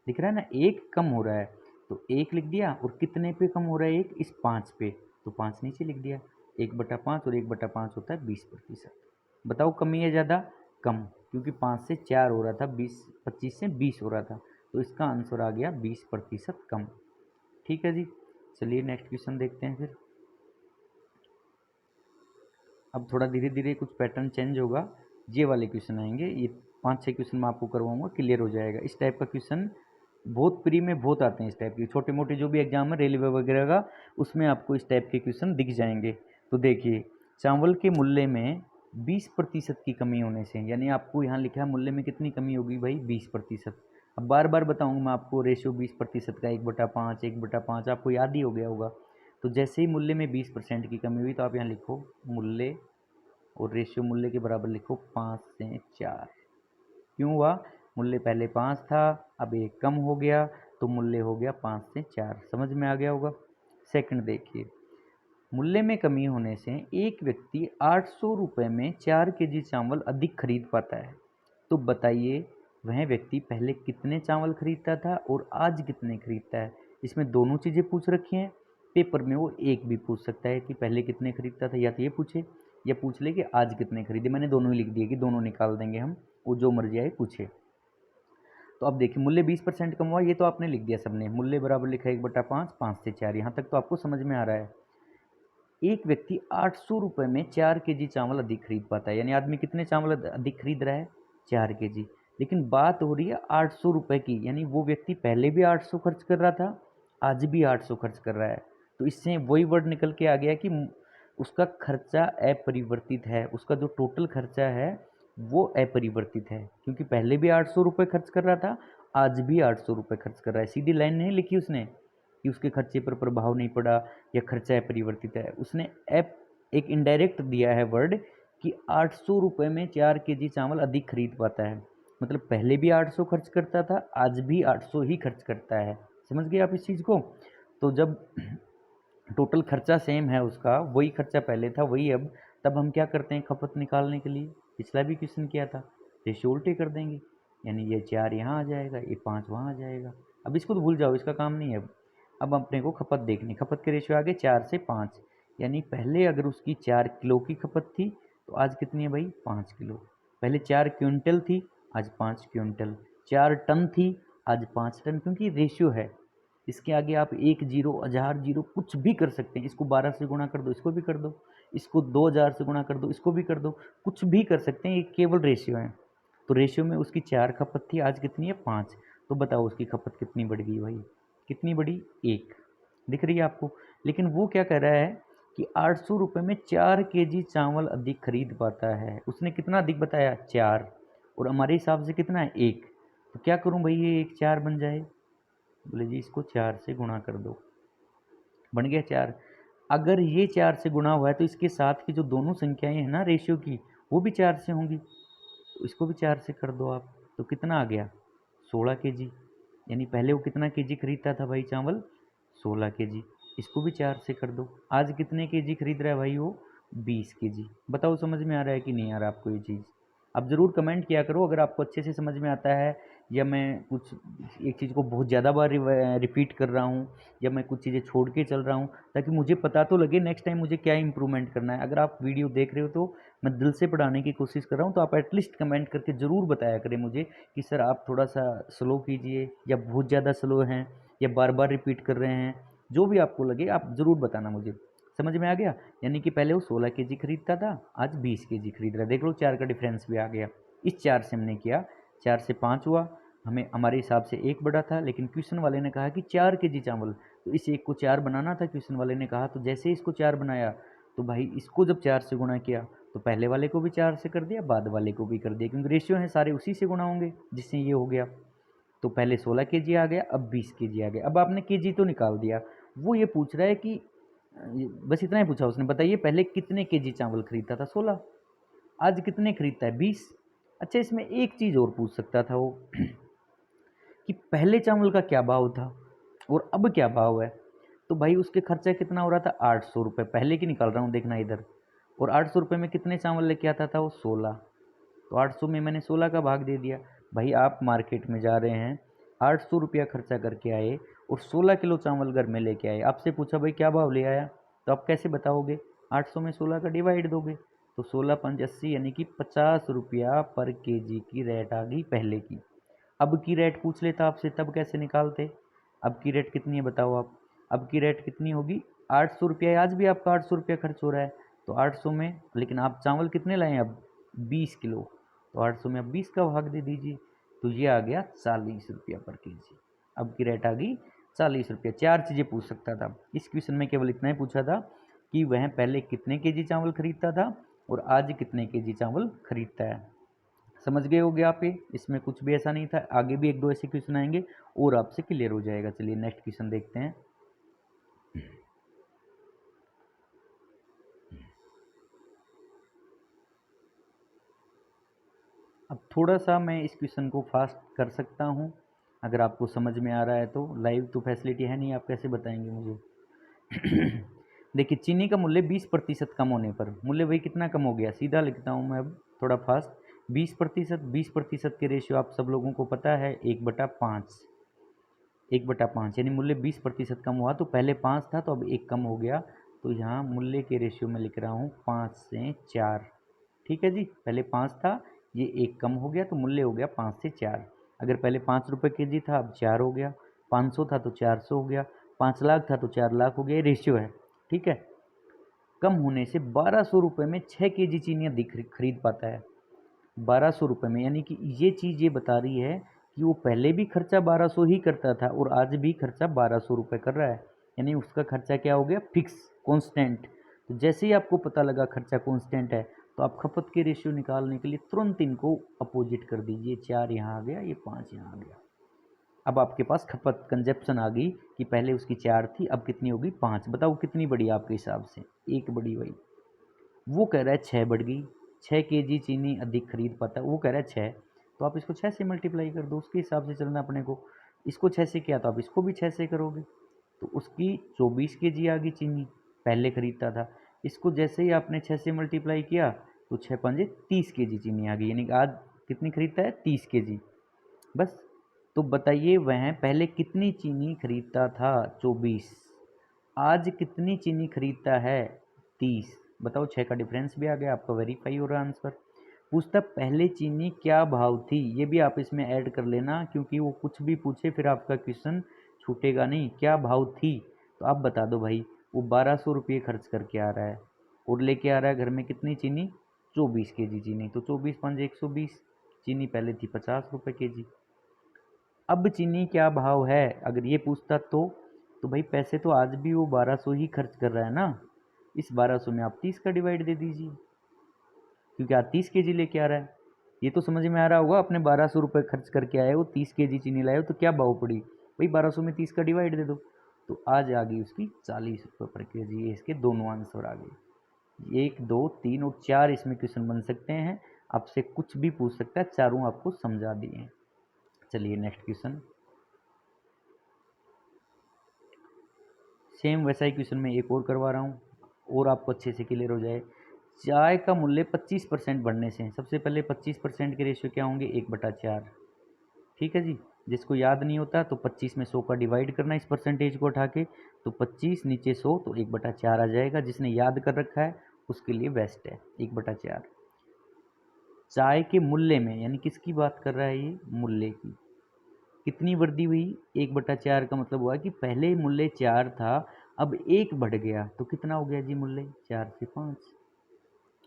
दिख रहा है ना, एक कम हो रहा है। तो एक लिख दिया, और कितने पे कम हो रहा है, एक इस 5 पे, तो 5 नीचे लिख दिया। 1/5 और 1/5 होता है 20%। बताओ कमी है ज़्यादा, कम, क्योंकि 5 से 4 हो रहा था, 25 से 20 हो रहा था, तो इसका आंसर आ गया 20% कम। ठीक है जी। चलिए नेक्स्ट क्वेश्चन देखते हैं फिर। अब थोड़ा धीरे धीरे कुछ पैटर्न चेंज होगा, ये वाले क्वेश्चन आएंगे, ये 5-6 क्वेश्चन मैं आपको करवाऊंगा, क्लियर हो जाएगा। इस टाइप का क्वेश्चन बहुत प्री में बहुत आते हैं, इस टाइप के छोटे मोटे जो भी एग्जाम है रेलवे वगैरह का, उसमें आपको इस टाइप के क्वेश्चन दिख जाएंगे। तो देखिए, चावल के मूल्य में 20% की कमी होने से, यानी आपको यहाँ लिखा है मूल्य में कितनी कमी होगी भाई, 20%। अब बार बार बताऊँगा मैं आपको रेशियो 20% का, 1/5, 1/5 आपको याद ही हो गया होगा। तो जैसे ही मूल्य में 20% की कमी हुई, तो आप यहाँ लिखो मूल्य, और रेशियो मूल्य के बराबर लिखो 5 से 4। क्यों हुआ, मूल्य पहले 5 था, अब 1 कम हो गया, तो मूल्य हो गया 5 से 4। समझ में आ गया होगा। सेकंड देखिए, मूल्य में कमी होने से एक व्यक्ति 800 रुपये में 4 केजी चावल अधिक खरीद पाता है। तो बताइए वह व्यक्ति पहले कितने चावल खरीदता था और आज कितने खरीदता है। इसमें दोनों चीज़ें पूछ रखी हैं। पेपर में वो एक भी पूछ सकता है कि पहले कितने खरीदता था, या तो ये पूछे या पूछ ले कि आज कितने खरीदे। मैंने दोनों ही लिख दिए कि दोनों निकाल देंगे हम, वो जो मर्जी आए पूछे। तो अब देखिए मूल्य 20% कम हुआ, ये तो आपने लिख दिया सबने। मूल्य बराबर लिखा 1/5, 5 से 4, यहाँ तक तो आपको समझ में आ रहा है। एक व्यक्ति 800 रुपये में 4 केजी चावल अधिक खरीद पाता है, यानी आदमी कितने चावल अधिक खरीद रहा है, 4 केजी। लेकिन बात हो रही है 800 रुपये की, यानी वो व्यक्ति पहले भी 800 खर्च कर रहा था, आज भी 800 खर्च कर रहा है। तो इससे वही वर्ड निकल के आ गया कि उसका खर्चा अपरिवर्तित है, उसका जो टोटल खर्चा है वो अपरिवर्तित है, क्योंकि पहले भी 800 रुपये खर्च कर रहा था, आज भी 800 रुपये खर्च कर रहा है। सीधी लाइन नहीं लिखी उसने कि उसके खर्चे पर प्रभाव नहीं पड़ा या खर्चा अपरिवर्तित है। उसने एक इनडायरेक्ट दिया है वर्ड कि 800 रुपये में 4 केजी चावल अधिक खरीद पाता है। मतलब पहले भी 800 खर्च करता था, आज भी 800 ही खर्च करता है। समझ गए आप इस चीज़ को। तो जब टोटल खर्चा सेम है उसका, वही खर्चा पहले था वही अब, तब हम क्या करते हैं खपत निकालने के लिए, पिछला भी क्वेश्चन किया था, रेशियो उल्टे कर देंगे। यानी ये 4 यहाँ आ जाएगा, ये 5 वहाँ आ जाएगा। अब इसको तो भूल जाओ, इसका काम नहीं है। अब अपने को खपत देखनी, खपत के रेशियो आगे 4 से 5, यानी पहले अगर उसकी 4 किलो की खपत थी तो आज कितनी है भाई, 5 किलो। पहले 4 क्विंटल थी, आज 5 क्विंटल। 4 टन थी, आज 5 टन, क्योंकि रेशियो है। इसके आगे आप 1 जीरो, 1000 जीरो कुछ भी कर सकते हैं। इसको 12 से गुणा कर दो, इसको भी कर दो, इसको 2000 से गुणा कर दो, इसको भी कर दो, कुछ भी कर सकते हैं। ये केवल रेशियो है। तो रेशियो में उसकी 4 खपत थी, आज कितनी है, 5। तो बताओ उसकी खपत कितनी बढ़ गई भाई, कितनी बढ़ी, 1। दिख रही है आपको। लेकिन वो क्या कह रहा है कि 800 रुपये में 4 केजी चावल अधिक खरीद पाता है। उसने कितना अधिक बताया, 4, और हमारे हिसाब से कितना है, 1। तो क्या करूं भाई, ये 1 4 बन जाए। बोले जी इसको 4 से गुणा कर दो, बन गया 4। अगर ये 4 से गुणा हुआ है तो इसके साथ की जो दोनों संख्याएं हैं ना रेशियो की, वो भी 4 से होंगी। तो इसको भी 4 से कर दो आप, तो कितना आ गया, 16 केजी। यानी पहले वो कितना केजी खरीदता था भाई चावल, 16 केजी। इसको भी 4 से कर दो, आज कितने केजी खरीद रहा है भाई वो, 20 केजी। बताओ समझ में आ रहा है कि नहीं आ रहा आपको ये चीज़। आप ज़रूर कमेंट किया करो अगर आपको अच्छे से समझ में आता है, या मैं कुछ एक चीज़ को बहुत ज़्यादा बार रिपीट कर रहा हूँ, या मैं कुछ चीज़ें छोड़ के चल रहा हूँ, ताकि मुझे पता तो लगे नेक्स्ट टाइम मुझे क्या इंप्रूवमेंट करना है। अगर आप वीडियो देख रहे हो तो मैं दिल से पढ़ाने की कोशिश कर रहा हूँ, तो आप एटलीस्ट कमेंट करके ज़रूर बताया करें मुझे कि सर आप थोड़ा सा स्लो कीजिए, या बहुत ज़्यादा स्लो हैं, या बार बार रिपीट कर रहे हैं। जो भी आपको लगे आप ज़रूर बताना मुझे। समझ में आ गया। यानी कि पहले वो 16 केजी खरीदता था, आज 20 केजी खरीद रहा है। देख लो 4 का डिफरेंस भी आ गया। इस 4 से हमने किया, 4 से 5 हुआ, हमें हमारे हिसाब से 1 बढ़ा था, लेकिन क्वेश्चन वाले ने कहा कि 4 केजी चावल, तो इस 1 को 4 बनाना था क्वेश्चन वाले ने कहा। तो जैसे इसको 4 बनाया, तो भाई इसको जब 4 से गुणा किया तो पहले वाले को भी 4 से कर दिया, बाद वाले को भी कर दिया, क्योंकि रेशियो है सारे उसी से गुणा होंगे, जिससे ये हो गया। तो पहले 16 केजी आ गया, अब 20 केजी आ गया। अब आपने केजी तो निकाल दिया, वो ये पूछ रहा है कि बस इतना ही पूछा उसने, बताइए पहले कितने केजी चावल खरीदता था, 16, आज कितने खरीदता है, 20। अच्छा इसमें एक चीज़ और पूछ सकता था वो कि पहले चावल का क्या भाव था और अब क्या भाव है। तो भाई उसके खर्चा कितना हो रहा था, 800 रुपये, पहले की निकाल रहा हूँ देखना इधर। और 800 रुपये में कितने चावल लेके आता था वो, 16। तो 800 में मैंने 16 का भाग दे दिया। भाई आप मार्केट में जा रहे हैं, 800 रुपया खर्चा करके आए और 16 किलो चावल घर में लेके आए, आपसे पूछा भाई क्या भाव ले आया, तो आप कैसे बताओगे, 800 में 16 का डिवाइड दोगे। तो 16 पंच 80, यानी कि 50 रुपया पर केजी की रेट आ गई पहले की। अब की रेट पूछ लेता आपसे, तब कैसे निकालते। अब की रेट कितनी है बताओ आप, अब की रेट कितनी होगी, 800 रुपया। आज भी आपका 800 रुपया खर्च हो रहा है, तो 800 में, लेकिन आप चावल कितने लाए अब, 20 किलो, तो 800 में अब 20 का भाग दे दीजिए, तो ये आ गया 40 रुपया पर केजी। अब की रेट आ गई 40 रुपया। 4 चीज़ें पूछ सकता था, इस क्वेश्चन में केवल इतना ही पूछा था कि वह पहले कितने केजी चावल खरीदता था और आज कितने केजी चावल खरीदता है। समझ गए होगे आप ये, इसमें कुछ भी ऐसा नहीं था। आगे भी 1-2 ऐसे क्वेश्चन आएंगे और आपसे क्लियर हो जाएगा। चलिए नेक्स्ट क्वेश्चन देखते हैं। अब थोड़ा सा मैं इस क्वेश्चन को फास्ट कर सकता हूँ, अगर आपको समझ में आ रहा है तो। लाइव तो फैसिलिटी है नहीं, आप कैसे बताएंगे मुझे। देखिए चीनी का मूल्य 20% कम होने पर मूल्य भाई कितना कम हो गया, सीधा लिखता हूँ मैं अब थोड़ा फास्ट। 20% के रेशियो आप सब लोगों को पता है 1/5, 1/5 यानी मूल्य 20% कम हुआ। तो पहले 5 था तो अब 1 कम हो गया, तो यहाँ मूल्य के रेशियो में लिख रहा हूँ 5 से 4। ठीक है जी, पहले 5 था, ये 1 कम हो गया तो मूल्य हो गया 5 से 4। अगर पहले 5 रुपये के जी था, अब 4 हो गया। 500 था तो 400 हो गया। 5 लाख था तो 4 लाख हो गया, ये रेशियो है। ठीक है, कम होने से 1200 रुपये में 6 केजी चीनी अधिक खरीद पाता है। 1200 रुपये में, यानी कि ये चीज़ ये बता रही है कि वो पहले भी खर्चा 1200 ही करता था और आज भी खर्चा 1200 रुपये कर रहा है। यानी उसका खर्चा क्या हो गया, फिक्स, कांस्टेंट। तो जैसे ही आपको पता लगा खर्चा कांस्टेंट है, तो आप खपत के रेशियो निकालने के लिए तुरंत इनको अपोजिट कर दीजिए। 4 यहाँ आ गया, ये 5 यहाँ आ गया। अब आपके पास खपत कंजप्शन आ गई कि पहले उसकी 4 थी, अब कितनी होगी, 5। बताओ कितनी बढ़ी आपके हिसाब से, 1 बढ़ी भाई। वो कह रहा है 6 बढ़ गई, 6 केजी चीनी अधिक खरीद पाता है, वो कह रहा है 6। तो आप इसको 6 से मल्टीप्लाई कर दो, उसके हिसाब से चलना अपने को। इसको 6 से किया तो आप इसको भी 6 से करोगे, तो उसकी 24 केजी आ गई चीनी, पहले खरीदता था। इसको जैसे ही आपने 6 से मल्टीप्लाई किया तो 6 पंजे 30 केजी चीनी आ गई, यानी कि आज कितनी खरीदता है, 30 केजी। बस। तो बताइए वह पहले कितनी चीनी खरीदता था, 24। आज कितनी चीनी खरीदता है, 30। बताओ, 6 का डिफरेंस भी आ गया, आपका वेरीफाई हो रहा आंसर। पूछता पहले चीनी क्या भाव थी, ये भी आप इसमें ऐड कर लेना, क्योंकि वो कुछ भी पूछे फिर आपका क्वेश्चन छूटेगा नहीं। क्या भाव थी, तो आप बता दो भाई। वो 1200 रुपये खर्च करके आ रहा है और लेके आ रहा है घर में कितनी चीनी, 24 केजी चीनी। तो 24 पंजे 120, चीनी पहले थी 50 रुपये के जी। अब चीनी क्या भाव है, अगर ये पूछता तो भाई पैसे तो आज भी वो 1200 ही खर्च कर रहा है ना। इस 1200 में आप 30 का डिवाइड दे दीजिए, क्योंकि आज 30 केजी लेके आ रहा है। ये तो समझ में आ रहा होगा, अपने 1200 रुपये खर्च करके आए हो, 30 केजी चीनी लाए हो, तो क्या भाव पड़ी भाई, 1200 में 30 का डिवाइड दे दो। तो आज आ गई उसकी 40 रुपये पर के जी। ये इसके दोनों आंसर आ गए, 1 2 3 और 4 इसमें क्वेश्चन बन सकते हैं। आपसे कुछ भी पूछ सकता है, चारों आपको समझा दिए हैं। चलिए नेक्स्ट क्वेश्चन। सेम वैसा ही क्वेश्चन मैं एक और करवा रहा हूँ और आपको अच्छे से क्लियर हो जाए। चाय का मूल्य 25% बढ़ने से, सबसे पहले 25% के रेशियो क्या होंगे, 1/4। ठीक है जी, जिसको याद नहीं होता तो 25 में 100 का डिवाइड करना इस परसेंटेज को उठा के, तो 25 नीचे 100 तो 1/4 आ जाएगा। जिसने याद कर रखा है उसके लिए बेस्ट है 1/4। चाय के मूल्य में, यानी किसकी बात कर रहा है ये, मूल्य की, कितनी वृद्धि हुई, 1/4 का मतलब हुआ कि पहले मूल्य 4 था, अब 1 बढ़ गया, तो कितना हो गया जी मूल्य, 4 से 5।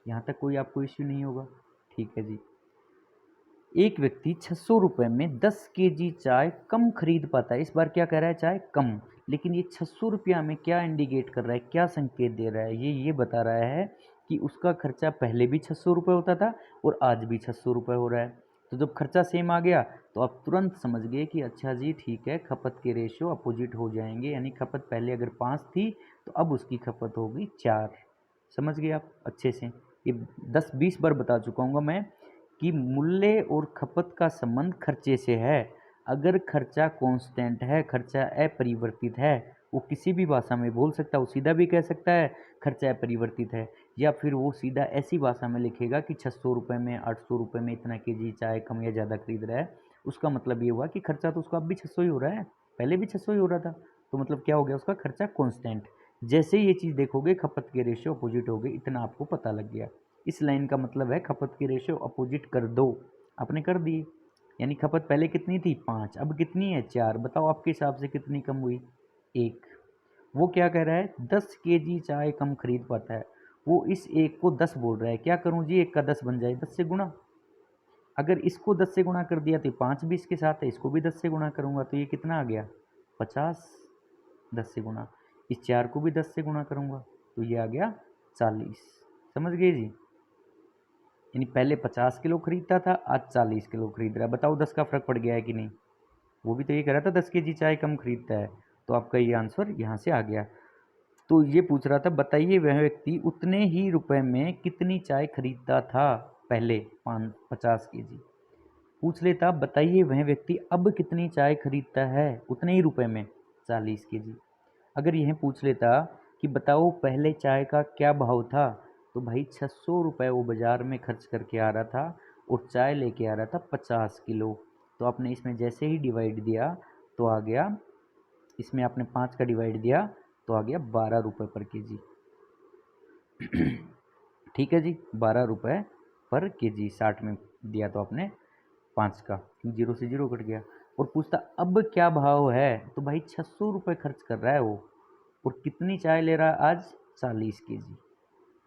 यहाँ तक कोई आपको इश्यू नहीं होगा। ठीक है जी। एक व्यक्ति 600 रुपये में 10 केजी चाय कम खरीद पाता है। इस बार क्या कह रहा है, चाय कम, लेकिन ये 600 रुपया में क्या इंडिकेट कर रहा है, क्या संकेत दे रहा है, ये बता रहा है कि उसका खर्चा पहले भी 600 रुपये होता था और आज भी 600 रुपये हो रहा है। तो जब खर्चा सेम आ गया तो आप तुरंत समझ गए कि अच्छा जी ठीक है, खपत के रेशियो अपोजिट हो जाएंगे, यानी खपत पहले अगर 5 थी तो अब उसकी खपत होगी 4। समझ गए आप अच्छे से। ये 10-20 बार बता चुका हूँ मैं कि मूल्य और खपत का संबंध खर्चे से है। अगर खर्चा कांस्टेंट है, खर्चा अपरिवर्तित है, वो किसी भी भाषा में बोल सकता है, वो सीधा भी कह सकता है खर्चा अपरिवर्तित है, या फिर वो सीधा ऐसी भाषा में लिखेगा कि 600 रुपये में 800 रुपये में इतना केजी चाय कम या ज़्यादा खरीद रहा है। उसका मतलब ये हुआ कि खर्चा तो उसका अब भी 600 ही हो रहा है, पहले भी 600 ही हो रहा था, तो मतलब क्या हो गया, उसका खर्चा कॉन्स्टेंट। जैसे ये चीज़ देखोगे खपत के रेशियो अपोजिट हो गए, इतना आपको पता लग गया। इस लाइन का मतलब है खपत की रेशियो अपोजिट कर दो, आपने कर दी। यानी खपत पहले कितनी थी, 5, अब कितनी है, 4। बताओ आपके हिसाब से कितनी कम हुई, 1। वो क्या कह रहा है, 10 केजी चाय कम खरीद पाता है, वो इस 1 को 10 बोल रहा है। क्या करूं जी, 1 का 10 बन जाए, 10 से गुणा। अगर इसको 10 से गुणा कर दिया तो 5 भी इसके साथ है, इसको भी 10 से गुणा करूंगा तो ये कितना आ गया, 50। 10 से गुणा, इस 4 को भी 10 से गुणा करूंगा तो ये आ गया 40। समझ गए जी। यानी पहले 50 किलो खरीदता था, आज 40 किलो खरीद रहा है। बताओ 10 का फर्क पड़ गया है कि नहीं। वो भी तो ये कह रहा था 10 केजी चाय कम खरीदता है, तो आपका ये आंसर यहाँ से आ गया। तो ये पूछ रहा था, बताइए वह व्यक्ति उतने ही रुपए में कितनी चाय खरीदता था पहले, 50 केजी। पूछ लेता, बताइए वह व्यक्ति अब कितनी चाय खरीदता है उतने ही रुपए में, 40 केजी। अगर यह पूछ लेता कि बताओ पहले चाय का क्या भाव था। तो भाई 600 रुपये वो बाज़ार में खर्च करके आ रहा था और चाय लेके आ रहा था 50 किलो। तो आपने इसमें जैसे ही डिवाइड दिया तो आ गया, इसमें आपने 5 का डिवाइड दिया तो आ गया 12 रुपये पर केजी। ठीक है जी, 12 रुपये पर केजी। 60 में दिया तो आपने 5 का, जीरो से जीरो कट गया। और पूछता अब क्या भाव है, तो भाई 600 रुपये खर्च कर रहा है वो, और कितनी चाय ले रहा है आज, 40 केजी।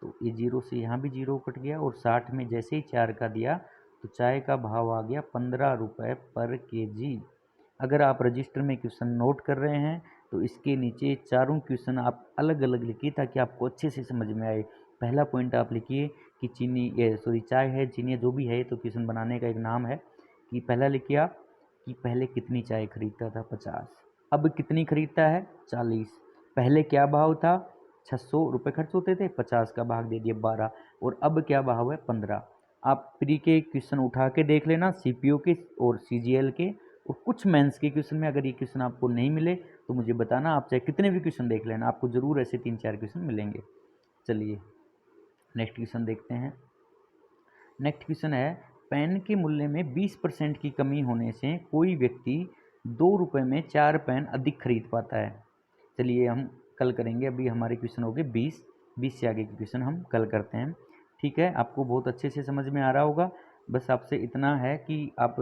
तो ये जीरो से यहाँ भी जीरो कट गया, और 60 में जैसे ही 4 का दिया तो चाय का भाव आ गया 15 रुपये पर केजी। अगर आप रजिस्टर में क्वेश्चन नोट कर रहे हैं तो इसके नीचे चारों क्वेश्चन आप अलग अलग लिखिए ताकि आपको अच्छे से समझ में आए। पहला पॉइंट आप लिखिए कि चाय है, चीनी है, जो भी है, तो क्वेश्चन बनाने का एक नाम है कि पहला लिखिए आप कि पहले कितनी चाय खरीदता था, 50, अब कितनी खरीदता है, 40। पहले क्या भाव था, 600 रुपये खर्च होते थे, 50 का भाग दे दिए 12, और अब क्या भाव है, 15। आप प्री के क्वेश्चन उठा के देख लेना, सीपीओ के और सीजीएल के, और कुछ मेंस के क्वेश्चन में अगर ये क्वेश्चन आपको नहीं मिले तो मुझे बताना, आप चाहे कितने भी क्वेश्चन देख लेना, आपको ज़रूर ऐसे 3-4 क्वेश्चन मिलेंगे। चलिए नेक्स्ट क्वेश्चन देखते हैं। नेक्स्ट क्वेश्चन है, पेन के मूल्य में 20% की कमी होने से कोई व्यक्ति 2 रुपये में 4 पेन अधिक खरीद पाता है। चलिए हम कल करेंगे, अभी हमारे क्वेश्चन हो गए 20 से आगे के क्वेश्चन हम कल करते हैं। ठीक है, आपको बहुत अच्छे से समझ में आ रहा होगा। बस आपसे इतना है कि आप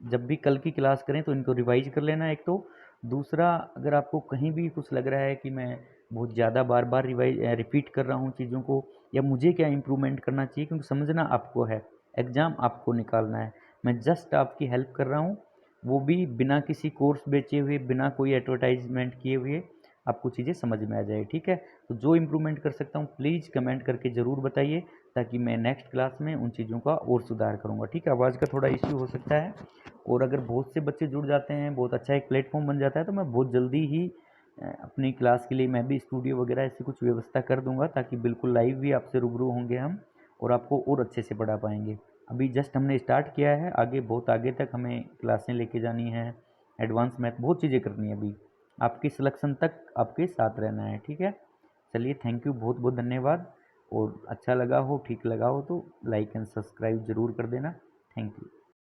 जब भी कल की क्लास करें तो इनको रिवाइज कर लेना एक तो। दूसरा, अगर आपको कहीं भी कुछ लग रहा है कि मैं बहुत ज़्यादा बार बार रिपीट कर रहा हूँ चीज़ों को, या मुझे क्या इम्प्रूवमेंट करना चाहिए, क्योंकि समझना आपको है, एग्ज़ाम आपको निकालना है, मैं जस्ट आपकी हेल्प कर रहा हूँ, वो भी बिना किसी कोर्स बेचे हुए, बिना कोई एडवर्टाइजमेंट किए हुए, आपको चीज़ें समझ में आ जाए। ठीक है, तो जो इम्प्रूवमेंट कर सकता हूँ प्लीज़ कमेंट करके ज़रूर बताइए, ताकि मैं नेक्स्ट क्लास में उन चीज़ों का और सुधार करूँगा। ठीक है, आवाज़ का थोड़ा इश्यू हो सकता है, और अगर बहुत से बच्चे जुड़ जाते हैं, बहुत अच्छा एक प्लेटफॉर्म बन जाता है, तो मैं बहुत जल्दी ही अपनी क्लास के लिए मैं भी स्टूडियो वगैरह ऐसी कुछ व्यवस्था कर दूंगा, ताकि बिल्कुल लाइव भी आपसे रूबरू होंगे हम, और आपको और अच्छे से पढ़ा पाएंगे। अभी जस्ट हमने स्टार्ट किया है, आगे बहुत आगे तक हमें क्लासें लेके जानी है, एडवांस मैथ बहुत चीज़ें करनी है, अभी आपकी सिलेक्शन तक आपके साथ रहना है। ठीक है, चलिए थैंक यू, बहुत बहुत धन्यवाद। और अच्छा लगा हो, ठीक लगा हो तो लाइक एंड सब्सक्राइब ज़रूर कर देना। Thank you.